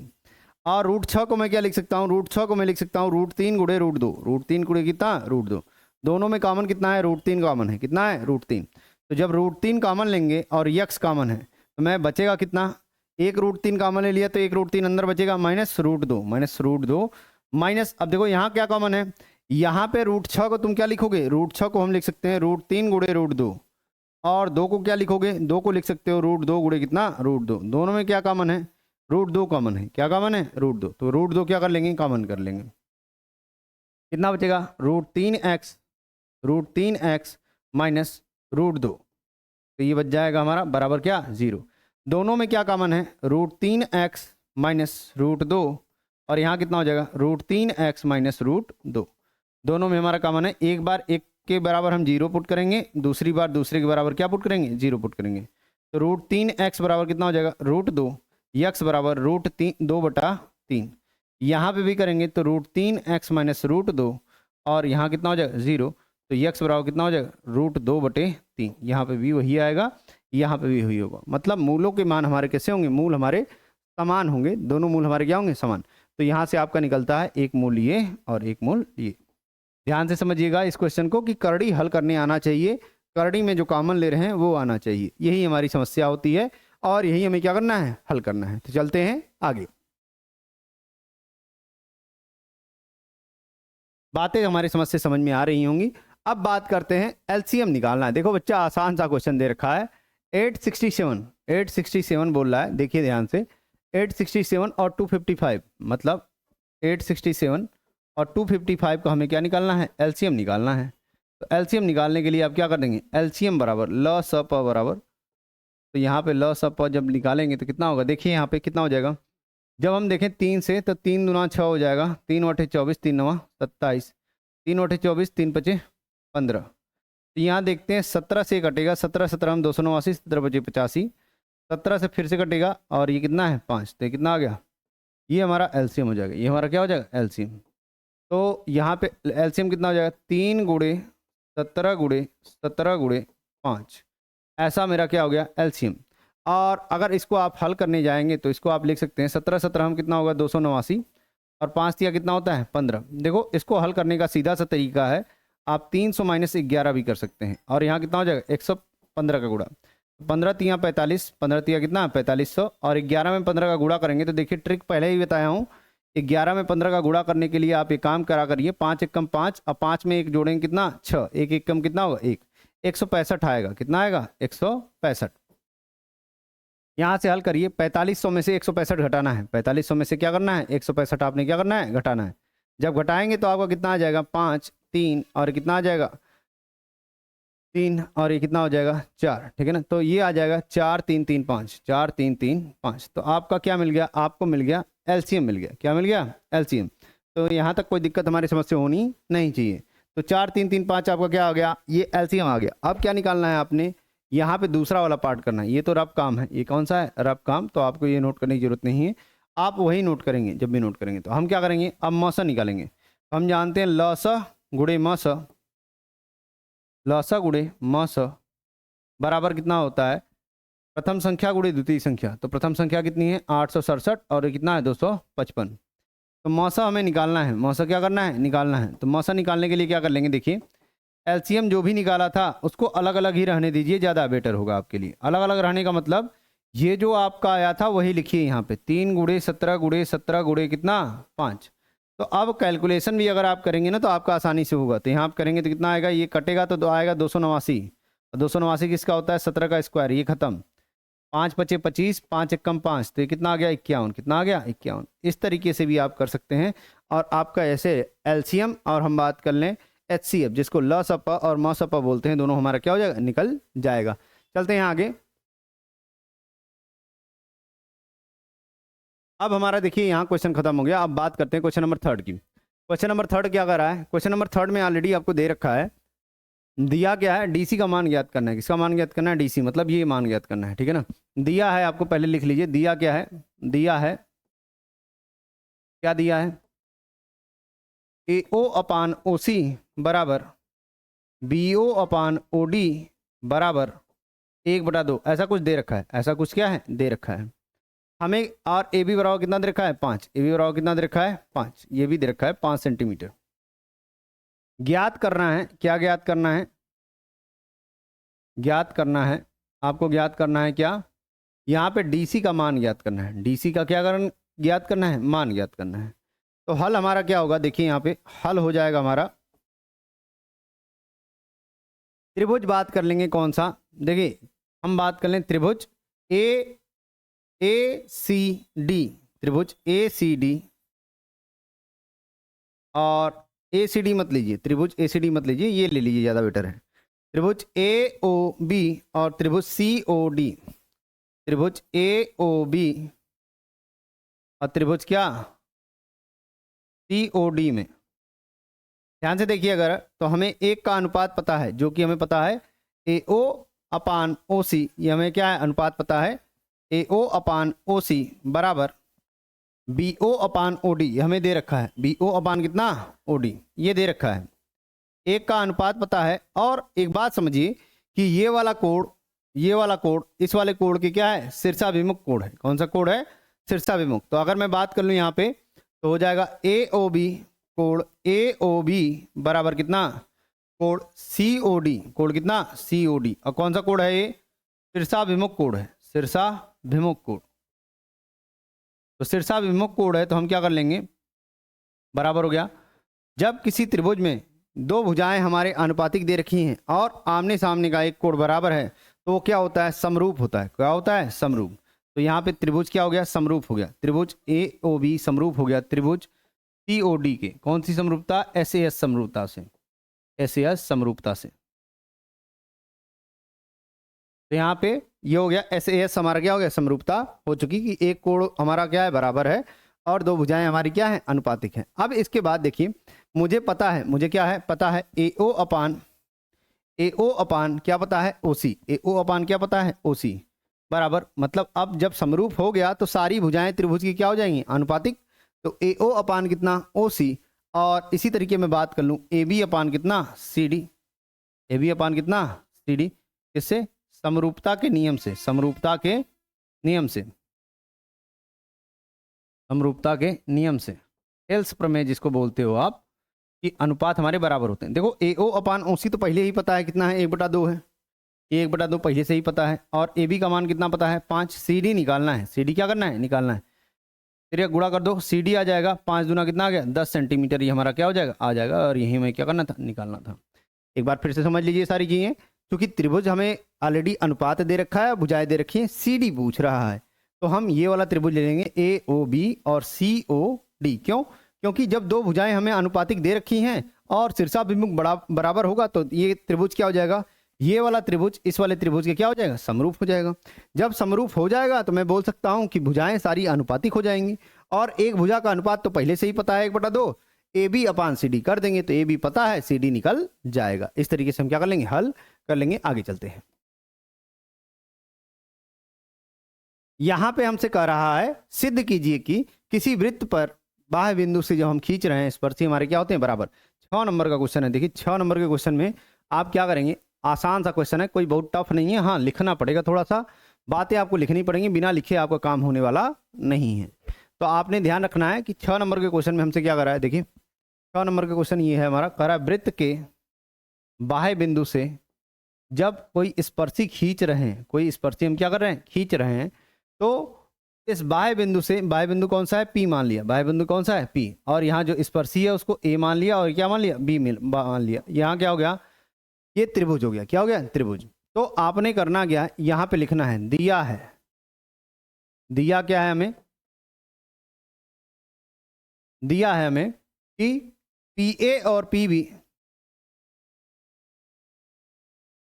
A: और √6 को मैं क्या लिख सकता हूँ, √6 को मैं लिख सकता हूँ √3 गुणे √2, √3 गुणे कितना √2, दोनों में कॉमन कितना है √3 कॉमन है, कितना है √3। तो जब √3 कॉमन लेंगे और यक्स कॉमन है तो मैं बचेगा कितना, एक √3 कॉमन ले लिया तो एक √3 अंदर बचेगा, -√2 माइनस। अब देखो यहाँ क्या कॉमन है, यहाँ पे √6 को तुम क्या लिखोगे, √6 को हम लिख सकते हैं √3 गुणे √2, और 2 को क्या लिखोगे, 2 को लिख सकते हो √2 गुणे कितना √2, दोनों में क्या कॉमन है √2 कॉमन है, क्या कॉमन है √2, तो √2 क्या कर लेंगे कॉमन कर लेंगे, कितना बचेगा √3x माइनस √2, तो ये बच जाएगा हमारा बराबर क्या 0। दोनों में क्या कॉमन है √3x माइनस √2, और यहाँ कितना हो जाएगा √3x माइनस √2, दोनों में हमारा कॉमन है। एक बार एक के बराबर हम 0 पुट करेंगे, दूसरी बार दूसरे के बराबर क्या पुट करेंगे 0 पुट करेंगे, तो √3x बराबर कितना हो जाएगा √2, यक्स बराबर √2/3, यहाँ पे भी करेंगे तो √3x माइनस √2, और यहाँ कितना हो जाएगा 0, तो यक्स बराबर कितना हो जाएगा √2/3, यहाँ पे भी वही आएगा, यहाँ पे भी वही होगा। मतलब मूलों के मान हमारे कैसे होंगे, मूल हमारे समान होंगे, दोनों मूल हमारे क्या होंगे समान। तो यहाँ से आपका निकलता है एक मूल ये और एक मूल ये। ध्यान से समझिएगा इस क्वेश्चन को कि करड़ी हल करने आना चाहिए, करड़ी में जो कॉमन ले रहे हैं वो आना चाहिए, यही हमारी समस्या होती है और यही हमें क्या करना है हल करना है। तो चलते हैं आगे, बातें हमारी समझ से समझ में आ रही होंगी। अब बात करते हैं एलसीएम निकालना है। देखो बच्चा आसान सा क्वेश्चन दे रखा है, 867 बोल रहा है, देखिए ध्यान से, 867 और 255, मतलब 867 और 255 का हमें क्या निकालना है एलसीएम निकालना है। तो एलसीएम निकालने के लिए आप क्या कर देंगे, एलसीएम बराबर ल स प बराबर, तो यहाँ पे ल स प जब निकालेंगे तो कितना होगा, देखिए यहाँ पे कितना हो जाएगा, जब हम देखें 3 से तो 3 दूना 6 हो जाएगा, 3 × 24, 3 × 9 27, 3 × 24, 3 × 5 15। तो यहाँ देखते हैं 17 से कटेगा, 17 17 हम 289, 17 बचे 85, 17 से फिर से कटेगा और ये कितना है 5, तो कितना आ गया, ये हमारा एलसीएम हो जाएगा, ये हमारा क्या हो जाएगा एलसीएम। तो यहाँ पे एलसीएम कितना हो जाएगा 3 × 17 × 17 × 5, ऐसा मेरा क्या हो गया एलसीएम। और अगर इसको आप हल करने जाएंगे तो इसको आप लिख सकते हैं 17 17 हम कितना होगा 289, और 5 दिया कितना होता है 15। देखो इसको हल करने का सीधा सा तरीका है, आप 300 - 11 भी कर सकते हैं, और यहाँ कितना हो जाएगा 115 का गुणा, 15 तिया 45, 15 तिया कितना 4500, और 11 में 15 का गुणा करेंगे तो देखिए ट्रिक पहले ही बताया हूँ, 11 में 15 का गुणा करने के लिए आप एक काम करा करिए, 5 एकम 5, और 5 में एक जोड़ेंगे कितना 6, एक एकम कितना होगा 1, 165 आएगा, कितना आएगा 165। यहाँ से हल करिए, 4500 में से 165 घटाना है, 4500 में से क्या करना है 165 आपने क्या करना है घटाना है। जब घटाएंगे तो आपका कितना आ जाएगा 5 3, और कितना आ जाएगा 3, और ये कितना हो जाएगा 4, ठीक है ना। तो ये आ जाएगा 4 3 3 5, 4 3 3 5, तो आपका क्या मिल गया, आपको मिल गया एलसीएम मिल गया, क्या मिल गया एलसीएम। तो यहाँ तक कोई दिक्कत हमारी समझ से होनी नहीं चाहिए। तो 4 3 3 5 आपका क्या आ गया, ये एलसीएम आ गया। अब क्या निकालना है आपने, यहाँ पे दूसरा वाला पार्ट करना है, ये तो रफ काम है, ये कौन सा है रफ काम, तो आपको ये नोट करने की जरूरत नहीं है, आप वही नोट करेंगे जब भी नोट करेंगे। तो हम क्या करेंगे, अब मौसा निकालेंगे। हम जानते हैं लौसा गुणे मौसा, लौसा गुणे मौसा बराबर कितना होता है प्रथम संख्या गुणे द्वितीय संख्या। तो प्रथम संख्या कितनी है 867, और कितना है 255। तो मौसा हमें निकालना है, मौसा क्या करना है निकालना है। तो मौसा निकालने के लिए क्या कर लेंगे, देखिए एलसीएम जो भी निकाला था उसको अलग अलग ही रहने दीजिए, ज़्यादा बेटर होगा आपके लिए। अलग अलग रहने का मतलब ये जो आपका आया था वही लिखिए यहाँ पे, 3 × 17 × 17 × कितना 5। तो अब कैलकुलेशन भी अगर आप करेंगे ना तो आपका आसानी से होगा। तो यहाँ आप करेंगे तो कितना आएगा, ये कटेगा तो आएगा 289, 289 किसका होता है 17 का स्क्वायर, ये खत्म, 5 × 5 = 25, 5 एकम 5, तो ये कितना आ गया 51, कितना आ गया 51। इस तरीके से भी आप कर सकते हैं। और आपका ऐसे एलसीएम, और हम बात कर लें एचसीएफ जिसको ल सपा और म सपा बोलते हैं, दोनों हमारा क्या हो जाएगा निकल जाएगा। चलते हैं आगे। अब हमारा देखिए यहाँ क्वेश्चन खत्म हो गया। अब बात करते हैं क्वेश्चन नंबर 3 की। क्वेश्चन नंबर 3 क्या कर रहा है, क्वेश्चन नंबर 3 में ऑलरेडी आपको दे रखा है, दिया क्या है डीसी का मान ज्ञात करना है। किसका मान ज्ञात करना है, डीसी, मतलब ये मान ज्ञात करना है, ठीक है ना। दिया है, आपको पहले लिख लीजिए, दिया क्या है, दिया है, क्या दिया है AO/OC बराबर BO/OD बराबर 1/2, ऐसा कुछ दे रखा है, ऐसा कुछ क्या है दे रखा है हमें। और AB बराबर कितना दे रखा है 5, AB बराबर कितना दे रखा है 5, ये भी दे रखा है 5 सेंटीमीटर। ज्ञात करना है, क्या ज्ञात करना है, ज्ञात करना है आपको, ज्ञात करना है क्या, यहाँ पे DC का मान ज्ञात करना है, DC का क्या करना ज्ञात करना है, मान ज्ञात करना है। तो हल हमारा क्या होगा, देखिए यहाँ पे हल हो जाएगा हमारा, त्रिभुज बात कर लेंगे कौन सा, देखिए हम बात कर लें त्रिभुज ACD, त्रिभुज ACD, और ACD मत लीजिए, त्रिभुज ACD मत लीजिए, ये ले लीजिए ज़्यादा बेटर है। त्रिभुज AOB और त्रिभुज COD, त्रिभुज AOB और त्रिभुज क्या COD में ध्यान से देखिए अगर, तो हमें एक का अनुपात पता है, जो कि हमें पता है AO/OC, ये हमें क्या है अनुपात पता है, AO/OC बराबर BO/OD, ये हमें दे रखा है, BO/ कितना OD, ये दे रखा है। एक का अनुपात पता है, और एक बात समझिए कि ये वाला कोण, ये वाला कोण इस वाले कोण के क्या है, शीर्षाभिमुख कोण है। कौन सा कोण है, शीर्षाभिमुख। तो अगर मैं बात कर लूँ यहाँ पे, तो हो जाएगा AOB, कोण AOB बराबर कितना, कोण COD, कोण कितना COD, और कौन सा कोण है ये, शीर्षाभिमुख कोण है, शीर्षाभिमुख कोण। तो शीर्षाभिमुख कोण है, तो हम क्या कर लेंगे, बराबर हो गया, जब किसी त्रिभुज में दो भुजाएं हमारे अनुपातिक दे रखी हैं और आमने सामने का एक कोण बराबर है, तो वो क्या होता है, समरूप होता है। क्या होता है, समरूप। तो यहाँ पे त्रिभुज क्या हो गया, समरूप हो गया। त्रिभुज AOB समरूप हो गया त्रिभुज COD के, कौन सी समरूपता, SAS समरूपता से, SAS समरूपता से। तो यहाँ पे ये हो गया SAS हमारा क्या हो गया, समरूपता हो चुकी कि एक कोण हमारा क्या है, बराबर है, और दो भुजाएं हमारी क्या है, अनुपातिक हैं। अब इसके बाद देखिए, मुझे पता है, मुझे क्या है पता है, AO/AO क्या पता है, OC, AO/ क्या पता है, OC बराबर, मतलब अब जब समरूप हो गया तो सारी भुजाएं त्रिभुज की क्या हो जाएंगी, अनुपातिक। तो AO/ कितना, OC, और इसी तरीके में बात कर लूँ AB/ कितना, CD, AB/ कितना, CD, इससे समरूपता के नियम से, समरूपता के नियम से, समरूपता के नियम से, हेल्स प्रमेय जिसको बोलते हो आप, कि अनुपात हमारे बराबर होते हैं। देखो AO/OC तो पहले ही पता है कितना है, 1/2 है, 1/2 पहले से ही पता है, और AB का मान कितना पता है, 5। CD निकालना है, CD क्या करना है, निकालना है। फिर गुणा कर दो, CD आ जाएगा, 5 दूना कितना आ गया, 10 सेंटीमीटर, ये हमारा क्या हो जाएगा, आ जाएगा, और यही हमें क्या करना था, निकालना था। एक बार फिर से समझ लीजिए सारी चीजें, क्योंकि त्रिभुज हमें ऑलरेडी अनुपात दे रखा है, भुजाएं दे रखी है, CD पूछ रहा है, तो हम ये वाला त्रिभुज ले लेंगे AOB और COD। क्यों, क्योंकि जब दो भुजाएं हमें अनुपातिक दे रखी हैं और शीर्षाभिमुख बराबर होगा, तो ये त्रिभुज क्या हो जाएगा, ये वाला त्रिभुज इस वाले त्रिभुज के क्या हो जाएगा, समरूप हो जाएगा। जब समरूप हो जाएगा तो मैं बोल सकता हूं कि भुजाएं सारी अनुपातिक हो जाएंगी, और एक भुजा का अनुपात तो पहले से ही पता है, 1/2, AB/CD कर देंगे, तो AB पता है, CD निकल जाएगा। इस तरीके से हम क्या कर लेंगे, हल कर लेंगे। आगे चलते हैं, यहां पे हमसे कह रहा है सिद्ध कीजिए कि किसी वृत्त पर बाह्य बिंदु से जब हम खींच रहे हैं स्पर्शी हमारे क्या होते हैं, बराबर। 6 नंबर का क्वेश्चन है। देखिए 6 नंबर के क्वेश्चन में आप क्या करेंगे, आसान सा क्वेश्चन है, कोई बहुत टफ नहीं है, हाँ लिखना पड़ेगा, थोड़ा सा बातें आपको लिखनी पड़ेंगी, बिना लिखे आपका काम होने वाला नहीं है। तो आपने ध्यान रखना है कि 6 नंबर के क्वेश्चन में हमसे क्या कर रहा है, देखिए 6 नंबर का क्वेश्चन ये है हमारा, कह रहा है वृत्त के बाह्य बिंदु से जब कोई स्पर्शी खींच रहे हैं, कोई स्पर्शी हम क्या कर रहे हैं, खींच रहे हैं, तो इस बाह्य बिंदु से, बाह्य बिंदु कौन सा है, P मान लिया, बाह्य बिंदु कौन सा है, P, और यहाँ जो स्पर्शी है उसको A मान लिया, और क्या मान लिया, B मान लिया। यहाँ क्या हो गया, ये त्रिभुज हो गया, क्या हो गया, त्रिभुज। तो आपने करना क्या, यहाँ पे लिखना है, दिया है, दिया क्या है हमें, दिया है हमें कि PA और PB,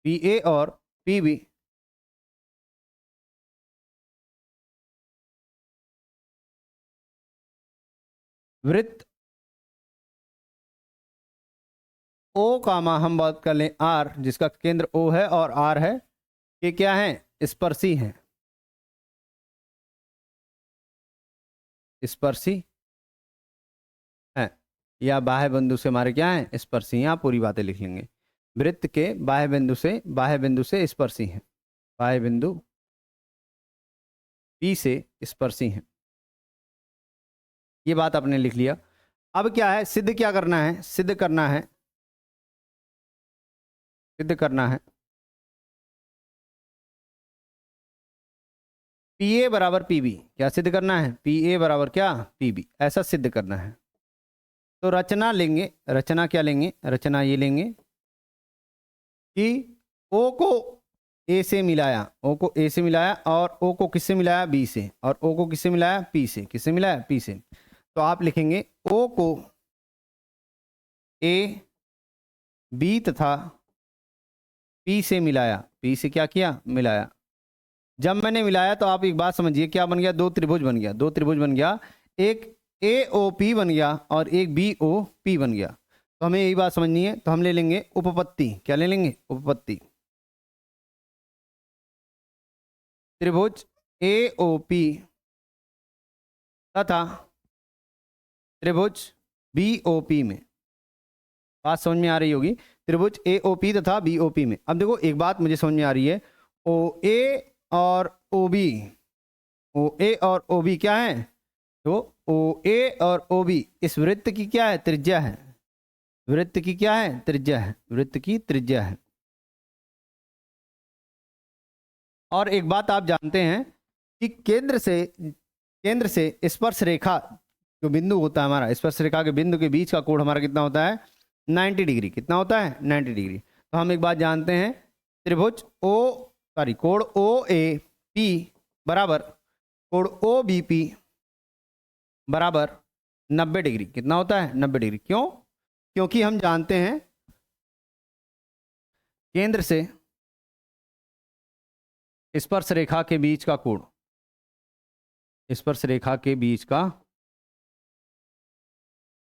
A: PA और PB वृत्त O कामा, हम बात कर लें R, जिसका केंद्र O है और R है, ये क्या है, स्पर्शी हैं, स्पर्शी है, या बाह्य बिंदु से हमारे क्या है, स्पर्शी। यहाँ पूरी बातें लिख लेंगे। वृत्त के बाह्य बिंदु से स्पर्शी हैं, बाह्य बिंदु P से स्पर्शी हैं। ये बात आपने लिख लिया। अब क्या है, सिद्ध क्या करना है, सिद्ध करना है PA बराबर PB। क्या सिद्ध करना है, PA बराबर क्या, PB, ऐसा सिद्ध करना है। तो रचना लेंगे, रचना क्या लेंगे, रचना ये लेंगे कि O को A से मिलाया, O को A से मिलाया और O को किससे मिलाया, B से, और O को किससे मिलाया, P से। किससे मिलाया, P से। तो आप लिखेंगे O को A, B तथा P से मिलाया, P से क्या किया, मिलाया। जब मैंने मिलाया तो आप एक बात समझिए, क्या बन गया, दो त्रिभुज बन गया, दो त्रिभुज बन गया, एक AOP बन गया और एक BOP बन गया। तो हमें यही बात समझनी है, तो हम ले लेंगे उपपत्ति। क्या ले लेंगे, उपपत्ति। त्रिभुज AOP तथा त्रिभुज BOP में, बात समझ में आ रही होगी, त्रिभुज AOP तथा BOP में। अब देखो एक बात मुझे समझ में आ रही है, OA और OB, OA और OB क्या है, तो OA और OB इस वृत्त की क्या है, त्रिज्या है। वृत्त की क्या है, त्रिज्या है, वृत्त की त्रिज्या है। और एक बात आप जानते हैं कि केंद्र से स्पर्श रेखा जो बिंदु होता है हमारा, स्पर्श रेखा के बिंदु के बीच का कोण हमारा कितना होता है, 90 डिग्री। कितना होता है, 90 डिग्री। तो हम एक बात जानते हैं, त्रिभुज कोण OAP बराबर कोण OBP बराबर 90 डिग्री। कितना होता है, 90 डिग्री। क्यों, क्योंकि हम जानते हैं केंद्र से स्पर्श रेखा के बीच का कोण, स्पर्श रेखा के बीच का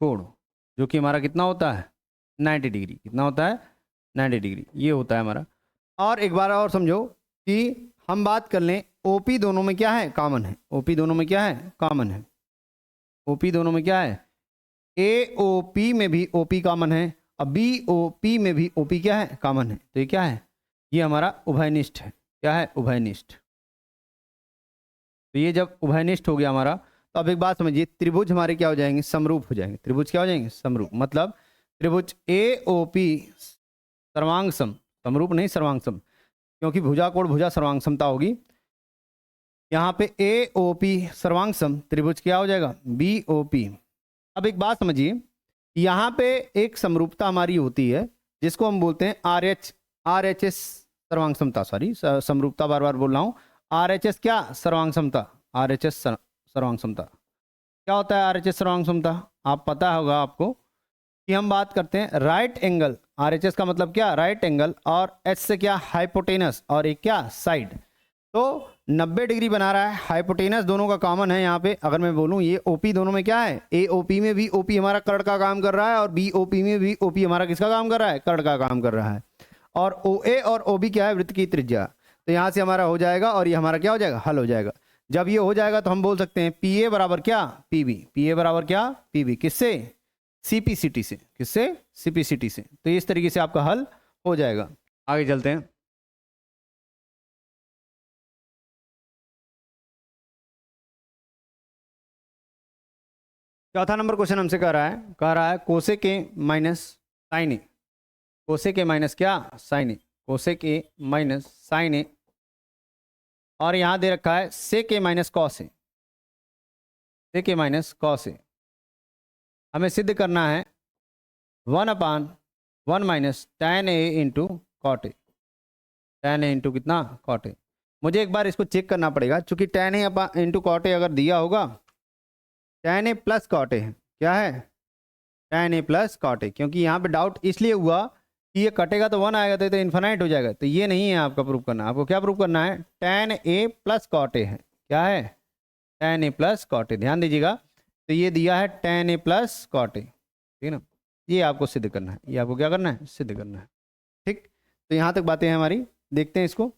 A: कोण जो कि हमारा कितना होता है, 90 डिग्री। कितना होता है, 90 डिग्री, ये होता है हमारा। और एक बार और समझो कि हम बात कर लें OP दोनों में क्या है, कॉमन है। OP दोनों में क्या है, कॉमन है। OP दोनों में क्या है, AOP में भी OP कॉमन है और BOP में भी OP क्या है, कॉमन है। तो ये क्या है, ये हमारा उभयनिष्ठ है। क्या है, उभयनिष्ठ। तो ये जब उभयनिष्ठ हो गया हमारा, तो अब एक बात समझिए, त्रिभुज हमारे क्या हो जाएंगे, समरूप हो जाएंगे। त्रिभुज क्या हो जाएंगे, समरूप। मतलब त्रिभुज AOP सर्वांग सम, समरूप नहीं सर्वांग सम, क्योंकि भुजा कोण भुजा सर्वांग समता होगी। यहाँ पे AOP सर्वांग सम, त्रिभुज क्या हो जाएगा, BOP। अब एक बात समझिए, यहाँ पे एक समरूपता हमारी होती है जिसको हम बोलते हैं RHS सर्वांग समता, सॉरी समरूपता बार बार बोल रहा हूँ। RHS क्या, सर्वांग समता, RHS सर्वांग समता। क्या होता है RHS सर्वांग समता, आप पता होगा आपको कि हम बात करते हैं राइट एंगल। RHS का मतलब क्या, राइट एंगल, और H से क्या, हाइपोटेनस, और एक क्या, साइड। तो 90 डिग्री बना रहा है, हाइपोटेनस दोनों का कॉमन है। यहाँ पे अगर मैं बोलूँ ये OP दोनों में क्या है, AOP में भी OP हमारा कर्ण का काम कर रहा है और BOP में भी OP हमारा किसका काम कर रहा है, कर्ण का काम कर रहा है। और OA और OB क्या है, वृत्त की त्रिज्या। तो यहाँ से हमारा हो जाएगा और ये हमारा क्या हो जाएगा, हल हो जाएगा। जब ये हो जाएगा तो हम बोल सकते हैं PA बराबर क्या, PB। PA बराबर क्या, PB। किससे, CPCT से। किससे, CPCT से। तो इस तरीके से आपका हल हो जाएगा। आगे चलते हैं। चौथा नंबर क्वेश्चन हमसे कह रहा है cosec A minus sine A, cosec A minus क्या, sine A, cosec A minus sine A, और यहां दे रखा है sec A minus cos A, sec A minus cos A. हमें सिद्ध करना है 1/1 minus tan A into cot A, tan A into कितना, कॉट ए। मुझे एक बार इसको चेक करना पड़ेगा, चूंकि tan A into cot A अगर दिया होगा, tan A plus cot A है, क्या है, tan A plus cot A. क्योंकि यहाँ पे डाउट इसलिए हुआ कि ये कटेगा तो 1 आएगा, तो इन्फिनाइट हो जाएगा। तो ये नहीं है आपका प्रूव करना, आपको क्या प्रूव करना है, tan A plus cot A है। क्या है, tan A plus cot A. ध्यान दीजिएगा, तो ये दिया है tan A plus cot A, ठीक है ना। ये आपको सिद्ध करना है, ये आपको क्या करना है, सिद्ध करना है। ठीक, तो यहाँ तक बातें हैं हमारी। देखते हैं इसको।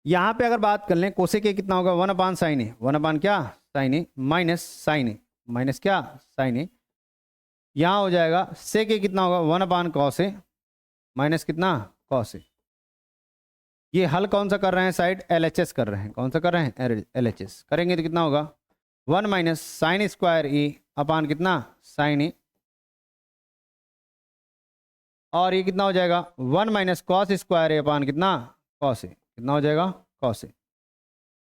A: यहाँ पे अगर बात कर लें कोसेक A कितना होगा, 1/sin A, 1/ क्या, sin A minus sin A, minus क्या, sin A। यहाँ हो जाएगा सेक A कितना होगा, 1/cos A, माइनस कितना कॉस ए। ये हल कौन सा कर रहे हैं साइड LHS कर रहे हैं, कौन सा कर रहे हैं LHS करेंगे तो कितना होगा 1 माइनस साइन स्क्वायर ए अपान कितना साइन ए, और ये कितना हो जाएगा 1 माइनस कॉस स्क्वायर ए अपान कितना कॉस ए, कितना हो जाएगा कॉस ए।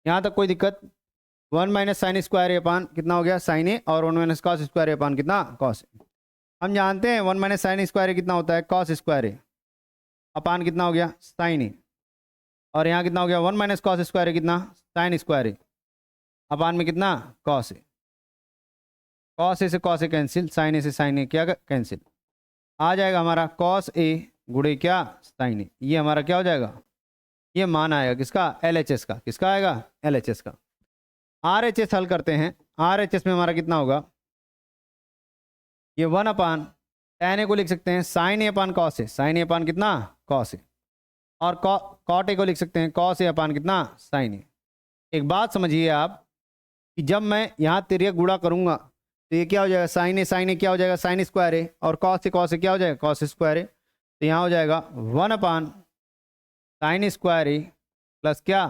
A: यहाँ तक कोई दिक्कत 1 माइनस साइन स्क्वायर ए अपान कितना हो गया साइन ए, और 1 माइनस कॉस स्क्वायर ए अपान कितना कॉस ए। हम जानते हैं 1 माइनस साइन स्क्वायर ए कितना होता है कॉस स्क्वायर ए अपान कितना हो गया साइन ए, और यहाँ कितना हो गया 1 माइनस कॉस स्क्वायर ए कितना साइन स्क्वायर ए अपान में कितना कॉस ए। कॉस ए से कॉस ए कैंसिल, साइन ए से साइन ए क्या कैंसिल, आ जाएगा हमारा कॉस ए गुणे क्या साइन ए। ये हमारा क्या हो जाएगा, ये मान आएगा किसका LHS का, किसका आएगा LHS का। RHS हल करते हैं, RHS में हमारा कितना होगा, ये 1 अपान tan ए को लिख सकते हैं sign A upon cos A, sign ए अपान कितना कॉस ए, और कॉट ए को लिख सकते हैं कॉस ए अपान कितना साइन ए। एक बात समझिए आप कि जब मैं यहाँ तिर्यक गुणा करूँगा तो ये क्या हो जाएगा साइन ए क्या हो जाएगा साइन स्क्वायर ए, और कॉस ए क्या हो जाएगा कॉस स्क्वायर ए। तो यहाँ हो जाएगा 1 अपान साइन स्क्वायर ए प्लस क्या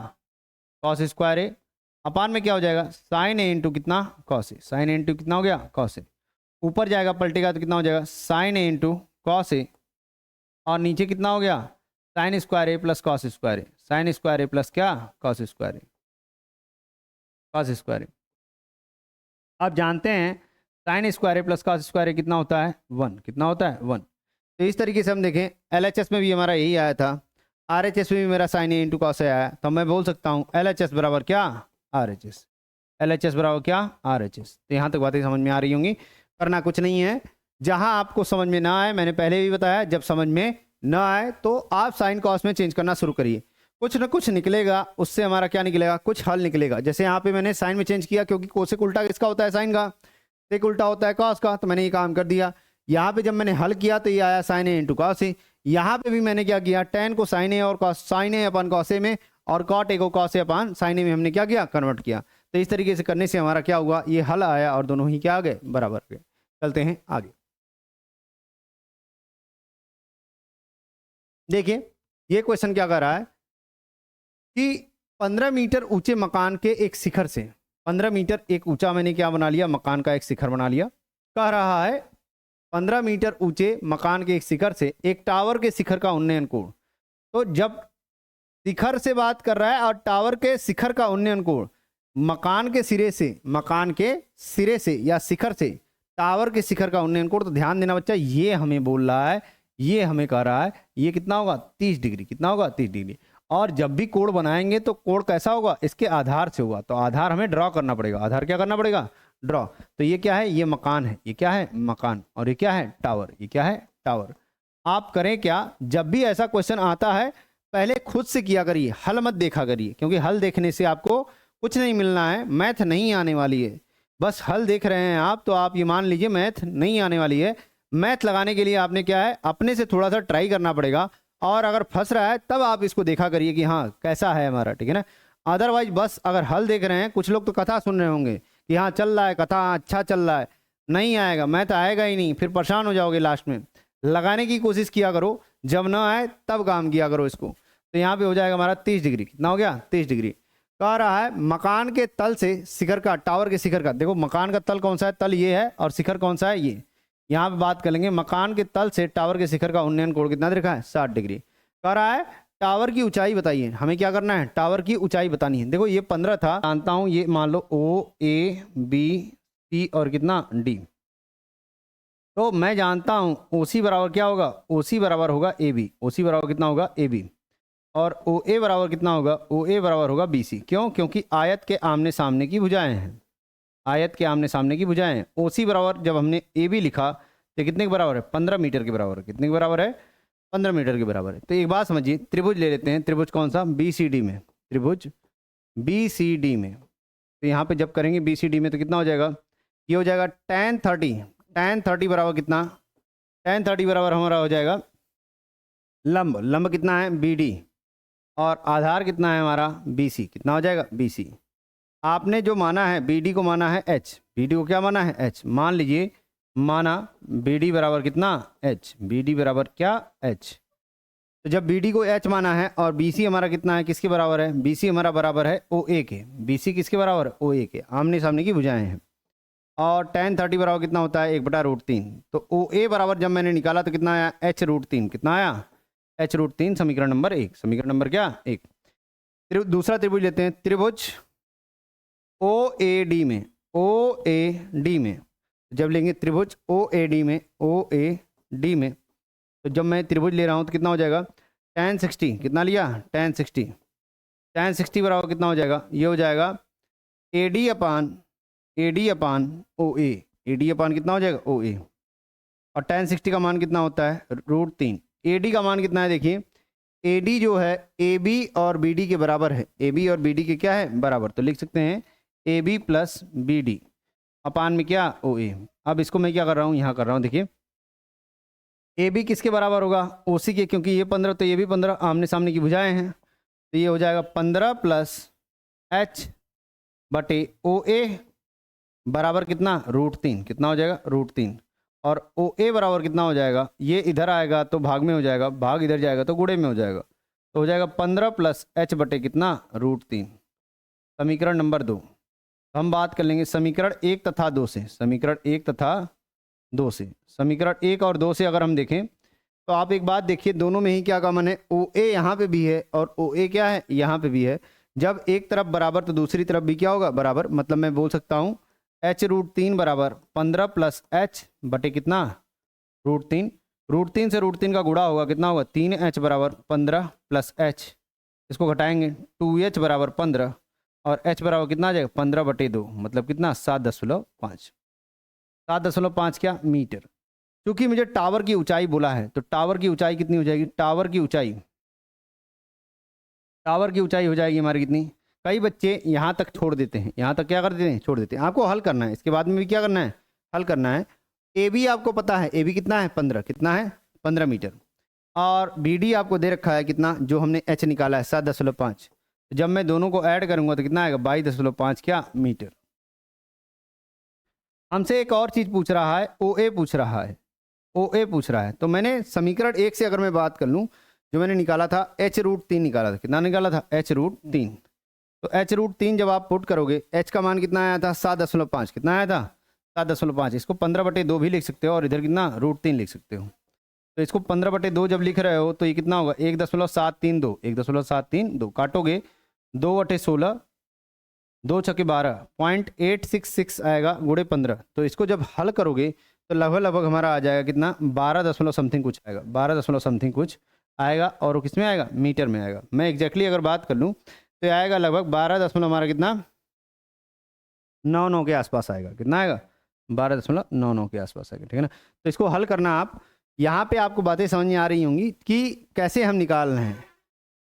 A: कॉस स्क्वायर ए अपान में क्या हो जाएगा साइन ए इंटू कितना cos A, sign A into कितना हो गया कॉस ए। ऊपर जाएगा पलटेगा तो कितना हो जाएगा sign A into cos A, और नीचे कितना हो गया साइन स्क्वायर ए प्लस कॉस स्क्वायर ए, साइन स्क्वायर ए प्लस क्या कॉस स्क्वायर ए, कॉस स्क्वायर ए। आप जानते हैं साइन स्क्वायर ए प्लस कॉस स्क्वायर ए कितना होता है 1, कितना होता है 1। तो इस तरीके से हम देखें LHS में भी हमारा यही आया था, RHS में भी मेरा sign A into cos A आया, तो मैं बोल सकता हूँ LHS बराबर क्या RHS, LHS बराबर क्या RHS। तो यहाँ तक बातें समझ में आ रही होंगी, करना कुछ नहीं है। जहाँ आपको समझ में ना आए, मैंने पहले भी बताया, जब समझ में ना आए तो आप साइन कॉस में चेंज करना शुरू करिए, कुछ ना कुछ निकलेगा, उससे हमारा क्या निकलेगा कुछ हल निकलेगा। जैसे यहाँ पे मैंने साइन में चेंज किया, क्योंकि कोसेक उल्टा किसका होता है साइन का, सेक उल्टा होता है कॉस का, तो मैंने ये काम कर दिया। यहाँ पे जब मैंने हल किया तो ये आया sign A into cos A. यहाँ पे भी मैंने क्या किया tan को साइन ए और cos sine A upon cos A में, और कॉट ए को कॉस ए अपन साइन ए में हमने क्या किया कन्वर्ट किया। तो इस तरीके से करने से हमारा क्या हुआ, ये हल आया और दोनों ही क्या आ गए बराबर गए। चलते हैं आगे। देखिए ये क्वेश्चन क्या कर रहा है कि 15 मीटर ऊंचे मकान के एक शिखर से, 15 मीटर एक ऊंचा मैंने क्या बना लिया मकान का एक शिखर बना लिया। कह रहा है 15 मीटर ऊंचे मकान के एक शिखर से एक टावर के शिखर का उन्नयन कोण। तो जब शिखर से बात कर रहा है और टावर के शिखर का उन्नयन कोण, मकान के सिरे से या शिखर से टावर के शिखर का उन्नयन कोण, तो ध्यान देना बच्चा, ये हमें बोल रहा है, ये हमें कह रहा है ये कितना होगा 30 डिग्री, कितना होगा 30 डिग्री। और जब भी कोण बनाएंगे तो कोण कैसा होगा, इसके आधार से होगा, तो आधार हमें ड्रॉ करना पड़ेगा। आधार क्या करना पड़ेगा ड्रॉ। तो ये क्या है, ये मकान है, ये क्या है मकान, और ये क्या है टावर, ये क्या है टावर। आप करें क्या, जब भी ऐसा क्वेश्चन आता है पहले खुद से किया करिए, हल मत देखा करिए, क्योंकि हल देखने से आपको कुछ नहीं मिलना है, मैथ नहीं आने वाली है। बस हल देख रहे हैं आप तो आप ये मान लीजिए मैथ नहीं आने वाली है। मैथ लगाने के लिए आपने क्या है अपने से थोड़ा सा ट्राई करना पड़ेगा, और अगर फंस रहा है तब आप इसको देखा करिए कि हाँ कैसा है हमारा, ठीक है ना। अदरवाइज बस अगर हल देख रहे हैं, कुछ लोग तो कथा सुन रहे होंगे कि हाँ चल रहा है कथा, अच्छा चल रहा है, नहीं आएगा मैथ आएगा ही नहीं, फिर परेशान हो जाओगे लास्ट में। लगाने की कोशिश किया करो, जब ना आए तब काम किया करो इसको। तो यहाँ पे हो जाएगा हमारा 30 डिग्री, कितना हो गया 30 डिग्री। कह रहा है मकान के तल से शिखर का, टावर के शिखर का, देखो मकान का तल कौन सा है, तल ये है, और शिखर कौन सा है ये। यहाँ पे बात कर लेंगे मकान के तल से टावर के शिखर का उन्नयन कोण कितना देखा है 60 डिग्री। कह रहा है टावर की ऊंचाई बताइए, हमें क्या करना है टावर की ऊंचाई बतानी है। देखो ये 15 था, जानता हूँ ये मान लो OABC और कितना D, तो मैं जानता हूँ OC बराबर क्या होगा, OC बराबर होगा AB, OC बराबर कितना होगा AB, और OA बराबर कितना होगा, OA बराबर होगा BC। क्यों, क्योंकि आयत के आमने सामने की भुजाएं हैं, आयत के आमने सामने की भुजाएं हैं। OC बराबर जब हमने AB लिखा तो कितने के बराबर है 15 मीटर के बराबर है, कितने के बराबर है 15 मीटर के बराबर है। तो एक बात समझिए, त्रिभुज ले लेते हैं, त्रिभुज कौन सा BCD में, त्रिभुज BCD में। तो यहाँ पे जब करेंगे BCD में तो कितना हो जाएगा, ये हो जाएगा tan 30 बराबर कितना, tan 30 बराबर हमारा हो जाएगा लंब कितना है BD, और आधार कितना है हमारा BC, कितना हो जाएगा BC। आपने जो माना है BD को माना है H, BD को क्या माना है H, मान लीजिए माना BD बराबर कितना H, BD बराबर क्या H। तो जब बी डी को एच माना है और बी सी हमारा कितना है, किसके बराबर है, बी सी हमारा बराबर है ओ ए के। बी सी किसके बराबर है, ओ ए के। आमने सामने की भुजाएं हैं। और tan 30 बराबर कितना होता है, 1/√3। तो ओ ए बराबर जब मैंने निकाला तो कितना आया, h√3। कितना आया, h√3। समीकरण नंबर 1। समीकरण नंबर क्या, 1। दूसरा त्रिभुज लेते हैं, त्रिभुज ओ ए डी में, ओ ए डी में जब लेंगे त्रिभुज ओ ए डी में, ओ ए डी में, तो जब मैं त्रिभुज ले रहा हूँ तो कितना हो जाएगा, tan 60। कितना लिया, tan 60। tan 60 बराबर कितना हो जाएगा, ये हो जाएगा A D upon O A. A D अपान कितना हो जाएगा, ओ ए। और tan 60 का मान कितना होता है, √3। ए डी का मान कितना है, देखिए ए डी जो है ए बी और बी डी के बराबर है। ए बी और बी डी के क्या है, बराबर। तो लिख सकते हैं A B plus B D अपान में क्या, ओ ए। अब इसको मैं क्या कर रहा हूँ, यहाँ कर रहा हूँ, देखिए ए बी किसके बराबर होगा, ओ सी के, क्योंकि ये 15 तो ये भी 15, आमने सामने की भुजाएं हैं। तो ये हो जाएगा 15 प्लस एच बटे ओ ए बराबर कितना, √3। कितना हो जाएगा, √3। और ओ ए बराबर कितना हो जाएगा, ये इधर आएगा तो भाग में हो जाएगा, भाग इधर जाएगा तो गुणे में हो जाएगा। तो हो जाएगा 15 प्लस एच बटे कितना, √3। समीकरण नंबर 2। हम बात कर लेंगे समीकरण 1 तथा 2 से। समीकरण 1 तथा 2 से, समीकरण 1 और 2 से अगर हम देखें तो आप एक बात देखिए, दोनों में ही क्या कॉमन है, ओ ए यहाँ पे भी है और ओ ए क्या है, यहाँ पे भी है। जब एक तरफ बराबर तो दूसरी तरफ भी क्या होगा, बराबर। मतलब मैं बोल सकता हूँ h√3 बराबर 15 प्लस एच बटे कितना, √3। √3 से √3 का गुणा होगा, कितना होगा, 3h बराबर 15 प्लस एच। इसको घटाएंगे 2h बराबर 15 और h बराबर कितना आ जाएगा, 15/2। मतलब कितना, 7.5। 7.5 क्या, मीटर। क्योंकि मुझे टावर की ऊंचाई बोला है तो टावर की ऊंचाई कितनी हो जाएगी, टावर की ऊंचाई हो जाएगी हमारी कितनी। कई बच्चे यहाँ तक छोड़ देते हैं, यहाँ तक क्या कर देते हैं, छोड़ देते हैं। आपको हल करना है, इसके बाद में भी क्या करना है, हल करना है। ए बी आपको पता है, ए बी कितना है, 15। कितना है, 15 मीटर। और बी डी आपको दे रखा है कितना, जो हमने एच निकाला है 7.5। जब मैं दोनों को ऐड करूंगा तो कितना आएगा, 22.5 क्या, मीटर। हमसे एक और चीज़ पूछ रहा है, ओ ए पूछ रहा है, ओ ए पूछ रहा है। तो मैंने समीकरण 1 से अगर मैं बात कर लूँ, जो मैंने निकाला था h√3 निकाला था। कितना निकाला था, h√3। तो h√3 जब आप पुट करोगे, h का मान कितना आया था, 7.5। कितना आया था, 7.5। इसको 15/2 भी लिख सकते हो और इधर कितना, √3 लिख सकते हो। तो इसको 15/2 जब लिख रहे हो तो ये कितना होगा, 1.732। 1.732 काटोगे 2/16, 2 छक्के 12, 0.866 आएगा गुणे 15। तो इसको जब हल करोगे तो लगभग हमारा आ जाएगा कितना, 12 समथिंग कुछ आएगा, 12 समथिंग कुछ आएगा। और वो किस में आएगा, मीटर में आएगा। मैं एग्जैक्टली अगर बात कर लूँ तो ये आएगा लगभग 12 हमारा कितना, 99 के आसपास आएगा। कितना आएगा, 12.99 के आसपास आएगा, ठीक है ना। तो इसको हल करना आप, यहाँ पे आपको बातें समझ में आ रही होंगी कि कैसे हम निकाल रहे हैं।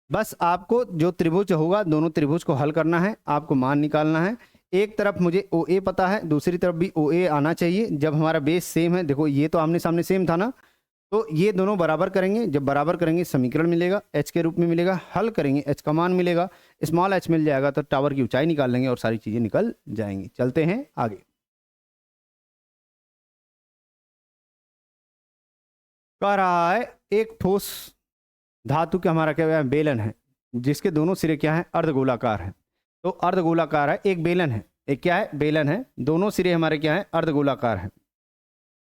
A: बस आपको जो त्रिभुज होगा, दोनों त्रिभुज को हल करना है, आपको मान निकालना है। एक तरफ मुझे ओ ए पता है, दूसरी तरफ भी ओ ए आना चाहिए। जब हमारा बेस सेम है, देखो ये तो आमने सामने सेम था ना, तो ये दोनों बराबर करेंगे। जब बराबर करेंगे समीकरण मिलेगा, एच के रूप में मिलेगा। हल करेंगे, एच का मान मिलेगा, स्मॉल एच मिल जाएगा, तो टावर की ऊंचाई निकाल लेंगे और सारी चीज़ें निकल जाएंगी। चलते हैं आगे। कह रहा है एक ठोस धातु के हमारा क्या है, बेलन है, जिसके दोनों सिरे क्या है, अर्धगोलाकार है। तो अर्धगोलाकार है, एक बेलन है, एक क्या है, बेलन है, दोनों सिरे हमारे क्या है, अर्धगोलाकार है,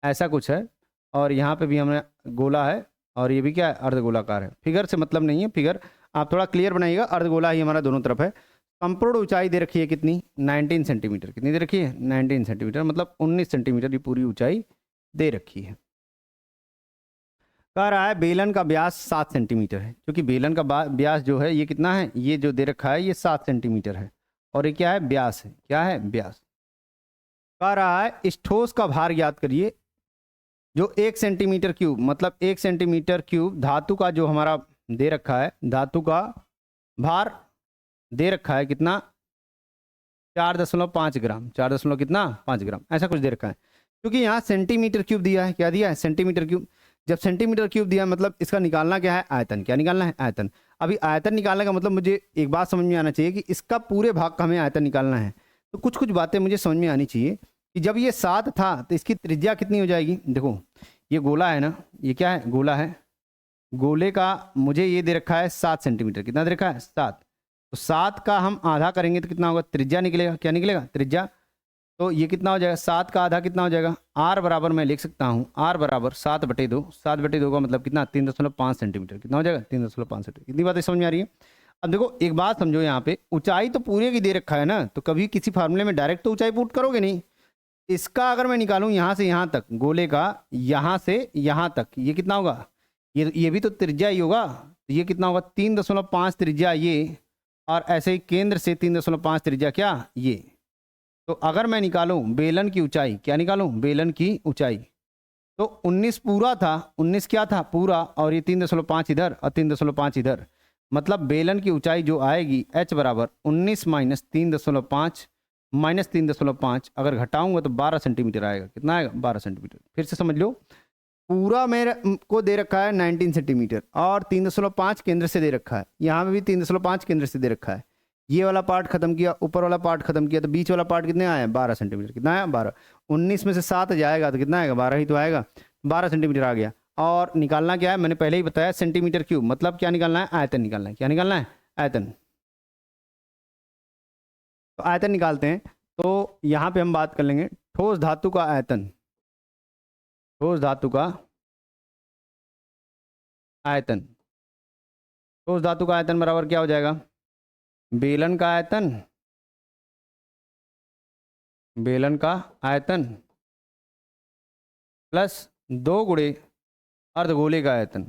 A: ऐसा कुछ है। और यहाँ पे भी हमें गोला है और ये भी क्या है, अर्धगोलाकार है। फिगर से मतलब नहीं है, फिगर आप थोड़ा क्लियर बनाइएगा। अर्धगोला ही हमारा दोनों तरफ है। संपूर्ण ऊंचाई दे रखी है कितनी, 19 सेंटीमीटर। कितनी दे रखी है, 19 सेंटीमीटर, मतलब 19 सेंटीमीटर की पूरी ऊंचाई दे रखी है। कह रहा है बेलन का व्यास 7 सेंटीमीटर है, क्योंकि बेलन का व्यास जो है ये कितना है, ये जो दे रखा है ये 7 सेंटीमीटर है। और ये क्या है, व्यास है। क्या है, व्यास। कह रहा है इस ठोस का भार ज्ञात करिए जो 1 सेंटीमीटर क्यूब, मतलब 1 सेंटीमीटर क्यूब धातु का जो हमारा दे रखा है, धातु का भार दे रखा है कितना, 4.5 ग्राम। 4 कितना, 5 ग्राम, ऐसा कुछ दे रखा है। क्योंकि यहाँ सेंटीमीटर क्यूब दिया है, क्या दिया है, सेंटीमीटर क्यूब। जब सेंटीमीटर क्यूब दिया है मतलब इसका निकालना क्या है, आयतन। क्या निकालना है, आयतन। अभी आयतन निकालने का मतलब मुझे एक बात समझ में आना चाहिए कि इसका पूरे भाग का हमें आयतन निकालना है। तो कुछ कुछ बातें मुझे समझ में आनी चाहिए कि जब ये 7 था तो इसकी त्रिज्या कितनी हो जाएगी। देखो ये गोला है ना, ये क्या है, गोला है, गोले का मुझे ये दे रखा है 7 सेंटीमीटर, कितना दे रखा है 7, तो 7 का हम आधा करेंगे तो कितना होगा, त्रिज्या निकलेगा, क्या निकलेगा त्रिज्या, तो ये कितना हो जाएगा 7 का आधा कितना हो जाएगा, आर बराबर मैं लिख सकता हूँ आर बराबर 7/2, 7/2 का मतलब कितना 3.5 सेंटीमीटर, कितना हो जाएगा 3.5 सेंटीमीटर। कितनी बातें समझ में आ रही है। अब देखो एक बात समझो, यहाँ पे ऊंचाई तो पूरे की दे रखा है ना, तो कभी किसी फार्मूले में डायरेक्ट तो ऊंचाई पुट करोगे नहीं। इसका अगर मैं निकालूं यहाँ से यहाँ तक, गोले का यहाँ से यहाँ तक, ये कितना होगा, ये भी तो त्रिज्या ही होगा, तो ये कितना होगा 3.5 त्रिज्या ये, और ऐसे ही केंद्र से 3.5 त्रिज्या क्या ये। तो अगर मैं निकालूं बेलन की ऊंचाई, क्या निकालूं बेलन की ऊंचाई, तो 19 पूरा था, 19 क्या था पूरा, और ये 3.5 इधर और 3.5 इधर, मतलब बेलन की ऊंचाई जो आएगी h बराबर 19 माइनस 3.5 माइनस 3.5, अगर घटाऊंगा तो 12 सेंटीमीटर आएगा, कितना आएगा 12 सेंटीमीटर। फिर से समझ लो, पूरा मेरे को दे रखा है 19 सेंटीमीटर और 3.5 केंद्र से दे रखा है, यहाँ पे भी 3.5 केंद्र से दे रखा है, ये वाला पार्ट खत्म किया, ऊपर वाला पार्ट खत्म किया, तो बीच वाला पार्ट कितने आया 12 सेंटीमीटर, कितना आया 12, 19 में से 7 जाएगा तो कितना आएगा 12 ही तो आएगा, 12 सेंटीमीटर आ गया। और निकालना क्या है, मैंने पहले ही बताया सेंटीमीटर क्यूब, मतलब क्या निकालना है आयतन निकालना है, क्या निकालना है आयतन। तो आयतन निकालते हैं, तो यहाँ पे हम बात कर लेंगे ठोस धातु का आयतन, ठोस धातु का आयतन, ठोस धातु का आयतन बराबर क्या हो जाएगा, बेलन का आयतन, बेलन का आयतन प्लस 2 गुणे अर्धगोले का आयतन।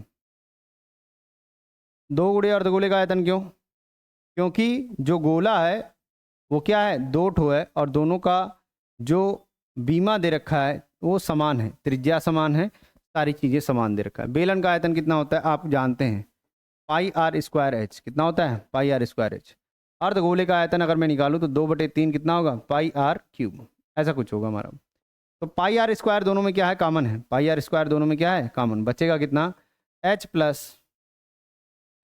A: 2 गुणे अर्धगोले का आयतन क्यों, क्योंकि जो गोला है वो क्या है 2 ठो है, और दोनों का जो बीमा दे रखा है वो समान है, त्रिज्या समान है, सारी चीज़ें समान दे रखा है। बेलन का आयतन कितना होता है आप जानते हैं, पाई आर स्क्वायर एच, कितना होता है पाई आर स्क्वायर एच। अर्धगोले का आयतन अगर मैं निकालूँ तो 2/3 कितना होगा पाई आर क्यूब, ऐसा कुछ होगा हमारा। तो पाई आर स्क्वायर दोनों में क्या है कॉमन है, पाई आर स्क्वायर दोनों में क्या है कॉमन, बचेगा कितना h प्लस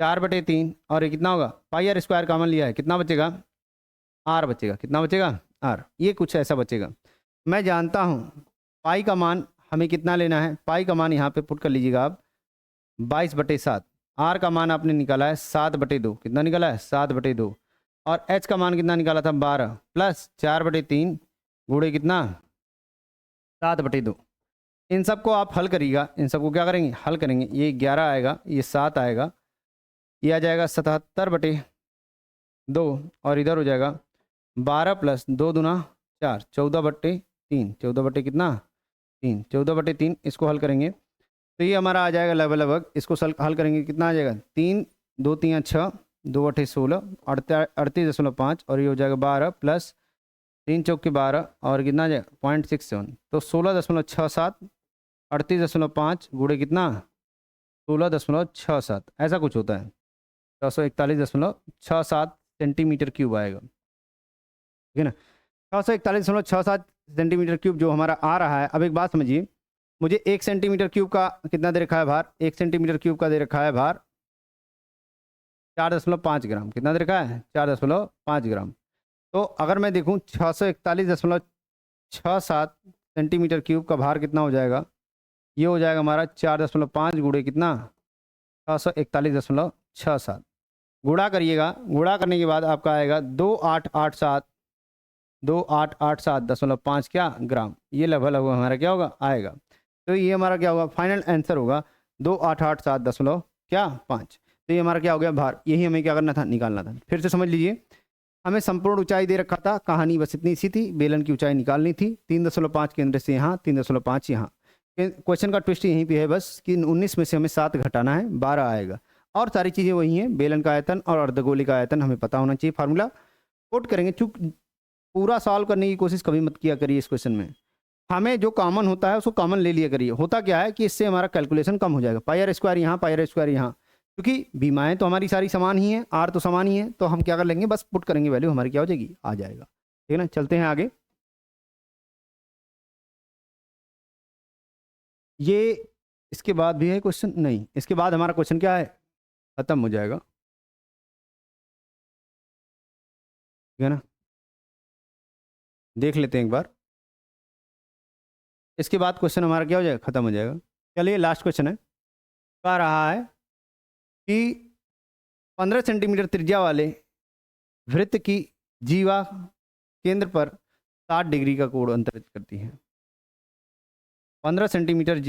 A: 4/3, और ये कितना होगा पाई आर स्क्वायर कॉमन लिया है, कितना बचेगा आर बचेगा, कितना बचेगा आर, ये कुछ ऐसा बचेगा। मैं जानता हूँ पाई का मान हमें कितना लेना है, पाई का मान यहाँ पे पुट कर लीजिएगा आप 22/7, आर का मान आपने निकाला है 7/2, कितना निकाला है 7/2, और एच का मान कितना निकाला था 12, प्लस 4/3 गुणे कितना 7/2। इन सबको आप हल करिएगा, इन सबको क्या करेंगे हल करेंगे, ये 11 आएगा, ये 7 आएगा, ये आ जाएगा 77/2, और इधर हो जाएगा 12 प्लस 2 दूना 4, 14/3, 14 कितना 3, 14/3, इसको हल करेंगे तो ये हमारा आ जाएगा लगभग, इसको हल करेंगे कितना आ जाएगा 3, 2 3 6, 2/16, 38.5, और ये हो जाएगा 12 प्लस 3 चौके 12, और कितना आ जाएगा 0.67, तो 16.67, 38.5 गुणे कितना 16.67, ऐसा कुछ होता है 641.67 सेंटीमीटर क्यूब आएगा, ठीक है ना। 641.67 सेंटीमीटर क्यूब जो हमारा आ रहा है। अब एक बात समझिए, मुझे 1 सेंटीमीटर क्यूब का कितना दे रखा है भार, 1 सेंटीमीटर क्यूब का दे रखा है भार 4.5 ग्राम, कितना दे रखा है 4.5 ग्राम। तो अगर मैं देखूं 641.67 सेंटीमीटर क्यूब का भार कितना हो जाएगा, ये हो जाएगा हमारा 4.5 गुणे कितना 641.67, गुणा करिएगा, गुणा करने के बाद आपका आएगा 2887.5 क्या ग्राम, ये लगभग हमारा क्या होगा आएगा। तो ये हमारा क्या होगा फाइनल आंसर होगा 2887.5, तो ये हमारा क्या हो गया भार, यही हमें क्या करना था निकालना था। फिर से समझ लीजिए, हमें संपूर्ण ऊंचाई दे रखा था, कहानी बस इतनी सी थी, बेलन की ऊंचाई निकालनी थी, 3.5 केंद्र से यहाँ 3.5 यहाँ। क्वेश्चन का ट्विस्ट यहीं पे है बस कि 19 में से हमें 7 घटाना है, 12 आएगा, और सारी चीज़ें वही हैं, बेलन का आयतन और अर्धगोले का आयतन हमें पता होना चाहिए, फार्मूला कोट करेंगे। चूक पूरा सॉल्व करने की कोशिश कभी मत किया करिए इस क्वेश्चन में, हमें जो कॉमन होता है उसको कॉमन ले लिया करिए। होता क्या है कि इससे हमारा कैलकुलेशन कम हो जाएगा, पाई आर स्क्वायर यहाँ, पाई आर स्क्वायर यहाँ, क्योंकि बीमाएँ तो हमारी सारी समान ही हैं, आर तो समान ही है, तो हम क्या कर लेंगे बस पुट करेंगे, वैल्यू हमारी क्या हो जाएगी आ जाएगा, ठीक है ना। चलते हैं आगे, ये इसके बाद भी है क्वेश्चन, नहीं इसके बाद हमारा क्वेश्चन क्या है खत्म हो जाएगा, ठीक है ना। देख लेते हैं एक बार, इसके बाद क्वेश्चन हमारा क्या हो जाएगा खत्म हो जाएगा। चलिए लास्ट क्वेश्चन है, कह रहा है कि 15 सेंटीमीटर त्रिज्या वाले वृत्त की जीवा केंद्र पर 60 डिग्री का कोण अंतरित करती है। 15 सेंटीमीटर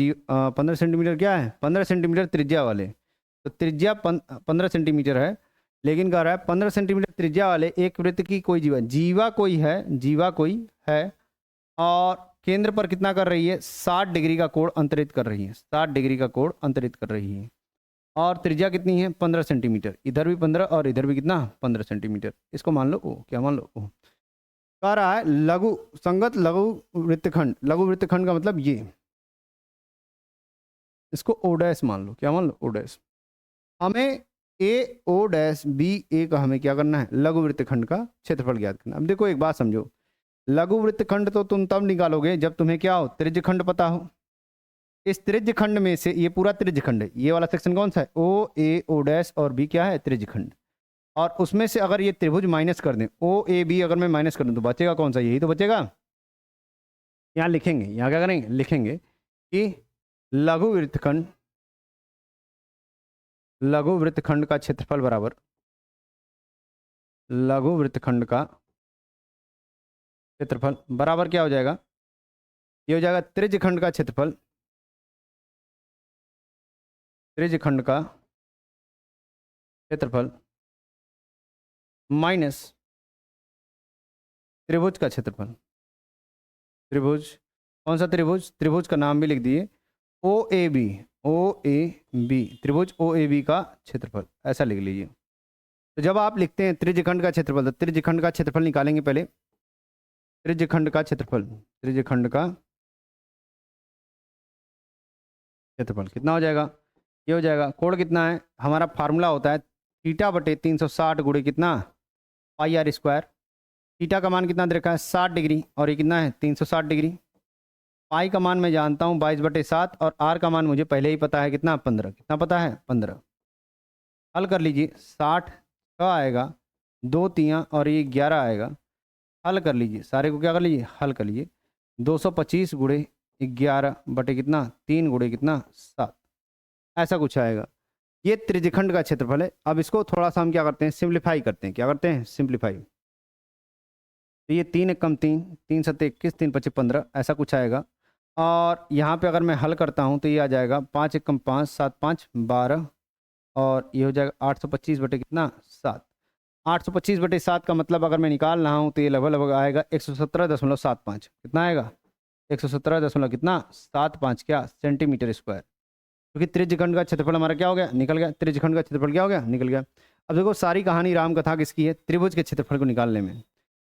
A: 15 सेंटीमीटर क्या है, 15 सेंटीमीटर त्रिज्या वाले, तो त्रिज्या 15 सेंटीमीटर है, लेकिन कह रहा है 15 सेंटीमीटर त्रिज्या वाले एक वृत्त की कोई जीवा कोई है और केंद्र पर कितना कर रही है, 60 डिग्री का कोण अंतरित कर रही है, 60 डिग्री का कोण अंतरित कर रही है। और त्रिज्या कितनी है, 15 सेंटीमीटर, इधर भी 15 और इधर भी कितना, 15 सेंटीमीटर। इसको मान लो ओ, क्या मान लो ओ। कह रहा है लघु संगत लघु वृत्तखंड, लघु वृत्तखंड का मतलब ये, इसको ओ डैश मान लो, क्या मान लो, ओ डैश। हमें ए ओ डैश बी ए का हमें क्या करना है, लघु वृत्तखंड का क्षेत्रफल ज्ञात करना। अब देखो एक बात समझो, लघु वृत्तखंड तो तुम तब निकालोगे जब तुम्हें क्या हो, त्रिज्यखंड पता हो। इस त्रिज्यखंड में से ये पूरा त्रिज्यखंड है, ये वाला सेक्शन कौन सा है, ओ ए ओ डैश और बी क्या है, त्रिज्यखंड। और उसमें से अगर ये त्रिभुज माइनस कर दें, ओ ए बी अगर मैं माइनस कर दूं तो बचेगा कौन सा, यही तो बचेगा। यहाँ लिखेंगे, यहाँ क्या करेंगे, लिखेंगे कि लघु वृत्तखंड का क्षेत्रफल बराबर लघु वृत्तखंड का क्षेत्रफल बराबर क्या हो जाएगा, ये हो जाएगा त्रिज्यखंड का क्षेत्रफल, त्रिज्यखंड का क्षेत्रफल माइनस त्रिभुज का क्षेत्रफल। त्रिभुज कौन सा त्रिभुज, त्रिभुज का नाम भी लिख दिए, ओ A B, O A B, त्रिभुज ओ ए बी का क्षेत्रफल, ऐसा लिख लीजिए। तो जब आप लिखते हैं त्रिज्यखंड का क्षेत्रफल, तो त्रिज्यखंड का क्षेत्रफल निकालेंगे पहले, त्रिज्यखंड का क्षेत्रफल, त्रिज्यखंड का क्षेत्रफल कितना हो जाएगा, ये हो जाएगा, कोण कितना है, हमारा फार्मूला होता है थीटा बटे 360 गुणे कितना, पाई आर स्क्वायर। थीटा का मान कितना दे रखा है, 60 डिग्री, और ये कितना है, 360 डिग्री। पाई का मान मैं जानता हूँ 22/7, और आर का मान मुझे पहले ही पता है कितना, 15, कितना पता है, 15। हल कर लीजिए, 60 का आएगा, 2 तियाँ और ये 11 आएगा। हल कर लीजिए, सारे को क्या कर लीजिए, हल कर लीजिए। 225 गुणे 11 बटे कितना, 3 गुणे कितना, 7, ऐसा कुछ आएगा। ये त्रिज्यखंड का क्षेत्रफल है। अब इसको थोड़ा सा हम क्या करते हैं, सिंप्लीफाई करते हैं, क्या करते हैं, सिंप्लीफाई। तो ये 3 एकम 3, 3 7 21, 3 25 15, ऐसा कुछ आएगा। और यहाँ पे अगर मैं हल करता हूँ तो ये आ जाएगा 5 एकम 5, 7 5 12, और ये हो जाएगा 825 बटे कितना, 7। 825 बटे 7 का मतलब अगर मैं निकाल रहा हूँ तो ये लगभग आएगा 117.75, कितना आएगा, 117 कितना 75 क्या, सेंटीमीटर स्क्वायर। क्योंकि त्रिज्यखंड का क्षेत्रफल हमारा क्या हो गया, निकल गया, त्रिज्यखंड का क्षेत्रफल क्या हो गया, निकल गया। अब देखो सारी कहानी राम कथा किसकी है, त्रिभुज के क्षेत्रफल को निकालने में।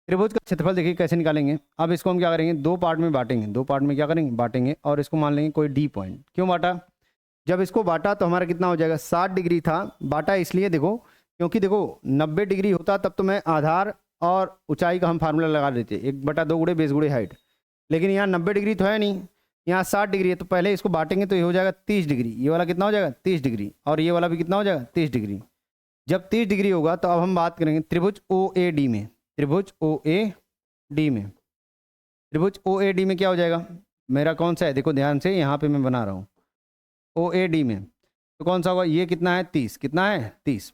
A: त्रिभुज का क्षेत्रफल देखिए कैसे निकालेंगे। अब इसको हम क्या करेंगे, 2 पार्ट में बांटेंगे, 2 पार्ट में क्या करेंगे, बांटेंगे, और इसको मान लेंगे कोई डी पॉइंट। क्यों बांटा, जब इसको बांटा तो हमारा कितना हो जाएगा, 60 डिग्री था, बांटा इसलिए देखो क्योंकि देखो 90 डिग्री होता तब तो मैं आधार और ऊंचाई का हम फार्मूला लगा देते, 1/2 गुणे बेस गुणे हाइट। लेकिन यहाँ 90 डिग्री तो है नहीं, यहाँ 60 डिग्री है, तो पहले इसको बांटेंगे तो ये हो जाएगा 30 डिग्री, ये वाला कितना हो जाएगा, 30 डिग्री, और ये वाला भी कितना हो जाएगा, 30 डिग्री। जब 30 डिग्री होगा तो अब हम बात करेंगे त्रिभुज ओ ए डी में, त्रिभुज ओ ए डी में, त्रिभुज ओ ए डी में क्या हो जाएगा, मेरा कौन सा है, देखो ध्यान से, यहाँ पे मैं बना रहा हूँ ओ ए डी में, तो कौन सा होगा, ये कितना है, 30, कितना है, 30।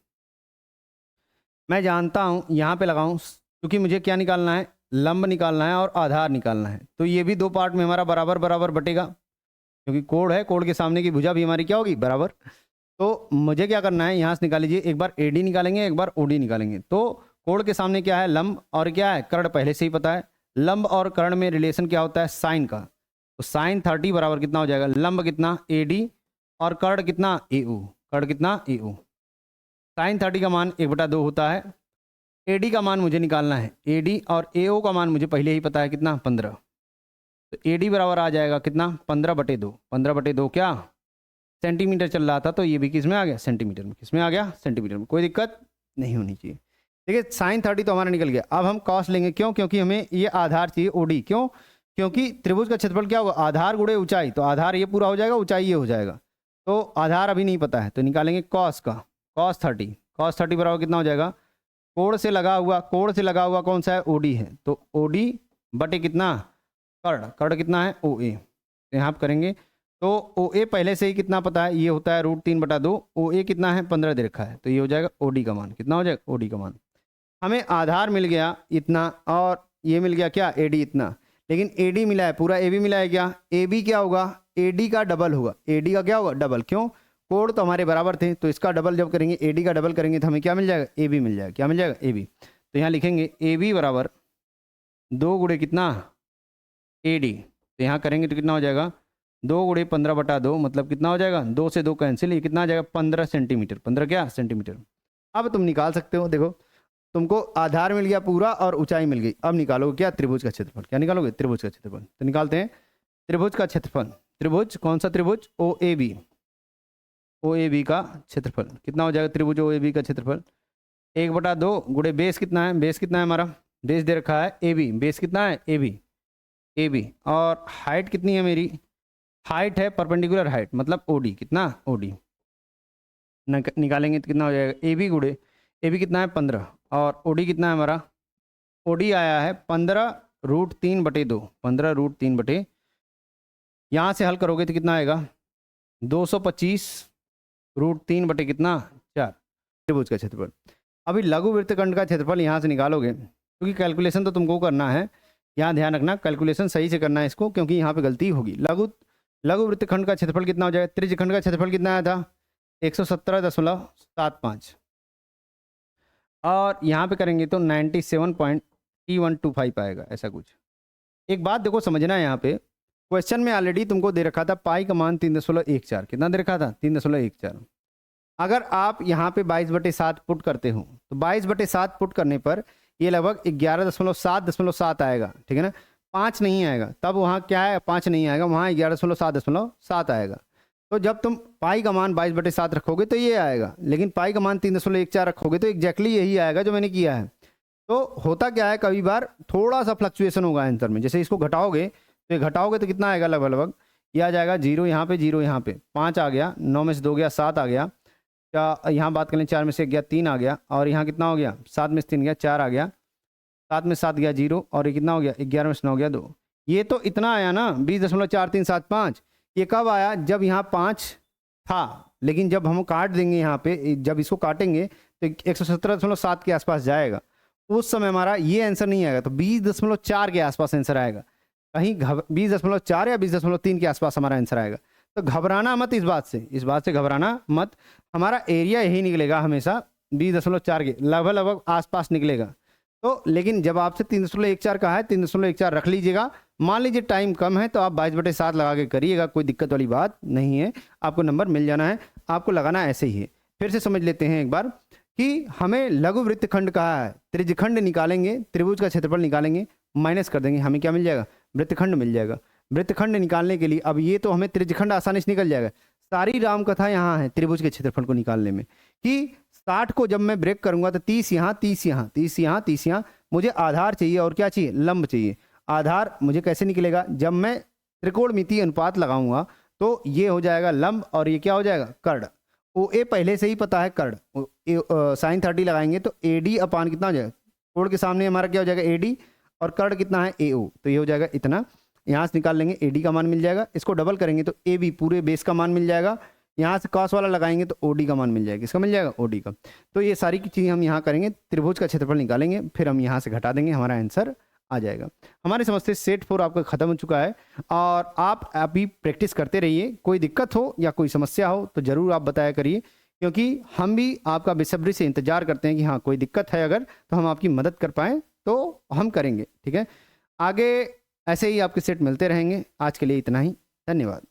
A: मैं जानता हूँ यहाँ पे लगाऊँ, क्योंकि मुझे क्या निकालना है, लंब निकालना है और आधार निकालना है। तो ये भी 2 पार्ट में हमारा बराबर बराबर बटेगा, क्योंकि कोण है, कोण के सामने की भुजा भी हमारी क्या होगी, बराबर। तो मुझे क्या करना है, यहाँ से निकाल लीजिए, एक बार ए डी निकालेंगे, एक बार ओ डी निकालेंगे। तो कोण के सामने क्या है, लंब, और क्या है, कर्ण, पहले से ही पता है। लंब और कर्ण में रिलेशन क्या होता है, साइन का। तो साइन 30 बराबर कितना हो जाएगा, लंब कितना, ए डी, और कर्ण कितना, ए ओ, कर्ण कितना, ए ओ। साइन 30 का मान 1/2 होता है। एडी का मान मुझे निकालना है, एडी, और एओ का मान मुझे पहले ही पता है कितना, 15। तो एडी बराबर आ जाएगा कितना, 15/2, 15/2 क्या, सेंटीमीटर चल रहा था, तो ये भी किस में आ गया, सेंटीमीटर में, किस में आ गया, सेंटीमीटर में। कोई दिक्कत नहीं होनी चाहिए। देखिए साइन 30 तो हमारा निकल गया। अब हम कॉस लेंगे, क्यों, क्योंकि हमें ये आधार चाहिए ओडी। क्यों, क्योंकि त्रिभुज का क्षेत्रफल क्या होगा, आधार गुणे ऊंचाई, तो आधार ये पूरा हो जाएगा, ऊंचाई ये हो जाएगा। तो आधार अभी नहीं पता है, तो निकालेंगे कॉस का, कॉस 30, कॉस 30 बराबर कितना हो जाएगा, कोण से लगा हुआ, कोण से लगा हुआ कौन सा है, ओडी है, तो ओडी बटे कितना, कर्ण, कर्ण कितना है, ओ ए। तो यहाँ आप करेंगे तो ओ ए पहले से ही कितना पता है, ये होता है √3/2। ओ ए कितना है, 15 दे रखा है, तो ये हो जाएगा ओ डी का मान। कितना हो जाएगा, ओ डी का मान। हमें आधार मिल गया इतना, और ये मिल गया क्या, ए डी इतना। लेकिन ए डी मिला है, पूरा ए बी मिला है क्या, ए बी क्या होगा, ए डी का डबल होगा। ए डी का क्या होगा, डबल। क्यों, कोड तो हमारे बराबर थे, तो इसका डबल जब करेंगे, ए डी का डबल करेंगे, तो हमें क्या मिल जाएगा, ए बी मिल जाएगा। क्या मिल जाएगा, ए बी। तो यहाँ लिखेंगे ए बी बराबर 2 गुणे कितना, ए डी। तो यहाँ करेंगे तो कितना हो जाएगा, 2 गुणे 15/2, मतलब कितना हो जाएगा, 2 से 2 कैंसिल, ये कितना आ जाएगा, 15 सेंटीमीटर। 15 क्या, सेंटीमीटर। अब तुम निकाल सकते हो, देखो तुमको आधार मिल गया पूरा और ऊंचाई मिल गई। अब निकालोगे क्या, त्रिभुज का क्षेत्रफल। क्या निकालोगे, त्रिभुज का क्षेत्रफल। तो निकालते हैं त्रिभुज का क्षेत्रफल। त्रिभुज कौन सा त्रिभुज, ओ A B. O A B का क्षेत्रफल कितना हो जाएगा, त्रिभुज ओ ए बी का क्षेत्रफल 1/2 गुणे बेस कितना है, बेस कितना है हमारा, बेस दे रखा है ए बी। बेस कितना है, ए बी, ए बी। और हाइट कितनी है मेरी, हाइट है परपेंडिकुलर हाइट, मतलब ओ डी। कितना, ओ डी निकालेंगे तो कितना हो जाएगा, ए बी गुणे, ए बी कितना है 15, और ओ डी कितना है हमारा, ओ डी आया है 15√3/2। 15√3/, यहाँ से हल करोगे तो कितना आएगा, 225√3 कितना, 4। त्रिभुज का क्षेत्रफल। अभी लघु वृत्तखंड का क्षेत्रफल यहाँ से निकालोगे, क्योंकि कैलकुलेशन तो तुमको करना है, यहाँ ध्यान रखना कैलकुलेशन सही से करना है इसको, क्योंकि यहाँ पे गलती होगी। लघु वृत्तखंड का क्षेत्रफल कितना हो जाएगा, त्रिज्यखंड का क्षेत्रफल कितना आया था, 117.75, और यहाँ पे करेंगे तो 97.3125 आएगा, ऐसा कुछ। एक बात देखो समझना है, यहाँ पे क्वेश्चन में ऑलरेडी तुमको दे रखा था पाई का मान 3.14। कितना दे रखा था, 3.14। अगर आप यहाँ पे 22/7 पुट करते हो, तो 22/7 पुट करने पर ये लगभग 11.7 आएगा, ठीक है ना। 5 नहीं आएगा, तब वहाँ क्या है, 5 नहीं आएगा, वहाँ 11.7 आएगा। तो जब तुम पाई का मान 22/7 रखोगे तो ये आएगा, लेकिन पाई का मान 3.14 रखोगे तो एग्जैक्टली यही आएगा जो मैंने किया है। तो होता क्या है, कभी बार थोड़ा सा फ्लक्चुएशन होगा आंसर में। जैसे इसको घटाओगे तो ये घटाओगे तो कितना आएगा, लगभग ये आ जाएगा 0 यहाँ पे, 0 यहाँ पे, 5 आ गया, 9 में से 2 गया, 7 आ गया, क्या यहाँ बात करें, 4 में से 1 गया, 3 आ गया, और यहाँ कितना हो गया, 7 में से 3 गया, 4 आ गया, 7 में 7 गया 0, और ये कितना हो गया, 11 में से 9 गया 2। ये तो इतना आया ना 20.4375। ये कब आया, जब यहाँ 5 था, लेकिन जब हम काट देंगे यहाँ पे, जब इसको काटेंगे तो 117.7 के आसपास जाएगा, उस समय हमारा ये आंसर नहीं आएगा, तो 20.4 के आसपास आंसर आएगा। कहीं 20.4 या 20.3 के आसपास हमारा आंसर आएगा। तो घबराना मत इस बात से घबराना मत। हमारा एरिया यही निकलेगा हमेशा 20.4 के लगभग आसपास निकलेगा। तो लेकिन जब आपसे 3.14 का है, 3.14 रख लीजिएगा। मान लीजिए टाइम कम है तो आप 22/7 लगा के करिएगा, कोई दिक्कत वाली बात नहीं है, आपको नंबर मिल जाना है। आपको लगाना ऐसे ही है। फिर से समझ लेते हैं एक बार कि हमें लघु वृत्तखंड कहा है, त्रिज्यखंड निकालेंगे, त्रिभुज का क्षेत्रफल निकालेंगे, माइनस कर देंगे, हमें क्या मिल जाएगा, वृत्तखंड मिल जाएगा। वृत्तखंड निकालने के लिए अब ये तो हमें त्रिज्यखंड आसानी से निकल जाएगा। सारी राम कथा यहाँ है त्रिभुज के क्षेत्रफल को निकालने में, कि 60 को जब मैं ब्रेक करूंगा तो 30 यहाँ, 30 यहाँ, 30 यहाँ, 30 यहाँ, मुझे आधार चाहिए और क्या चाहिए, लंब चाहिए। आधार मुझे कैसे निकलेगा, जब मैं त्रिकोणमितीय अनुपात लगाऊंगा तो ये हो जाएगा लंब, और ये क्या हो जाएगा, कर्ण। ओ ए पहले से ही पता है, कर्ण sin 30 लगाएंगे तो ए डी अपान कितना हो जाएगा, कोण के सामने हमारा क्या हो जाएगा, ए डी, और कर्ण कितना है, ए ओ, तो ये हो जाएगा इतना। यहाँ से निकाल लेंगे, ए डी का मान मिल जाएगा, इसको डबल करेंगे तो ए बी पूरे बेस का मान मिल जाएगा। यहाँ से कॉस वाला लगाएंगे तो ओ डी का मान मिल जाएगा, किसका मिल जाएगा, ओ डी का। तो ये सारी की चीज़ हम यहाँ करेंगे, त्रिभुज का क्षेत्रफल निकालेंगे, फिर हम यहाँ से घटा देंगे, हमारा आंसर आ जाएगा। हमारे समझ से सेट 4 आपका खत्म हो चुका है, और आप अभी प्रैक्टिस करते रहिए। कोई दिक्कत हो या कोई समस्या हो तो ज़रूर आप बताया करिए, क्योंकि हम भी आपका बेसब्री से इंतजार करते हैं कि हाँ कोई दिक्कत है अगर, तो हम आपकी मदद कर पाएँ तो हम करेंगे, ठीक है। आगे ऐसे ही आपके सेट मिलते रहेंगे। आज के लिए इतना ही, धन्यवाद।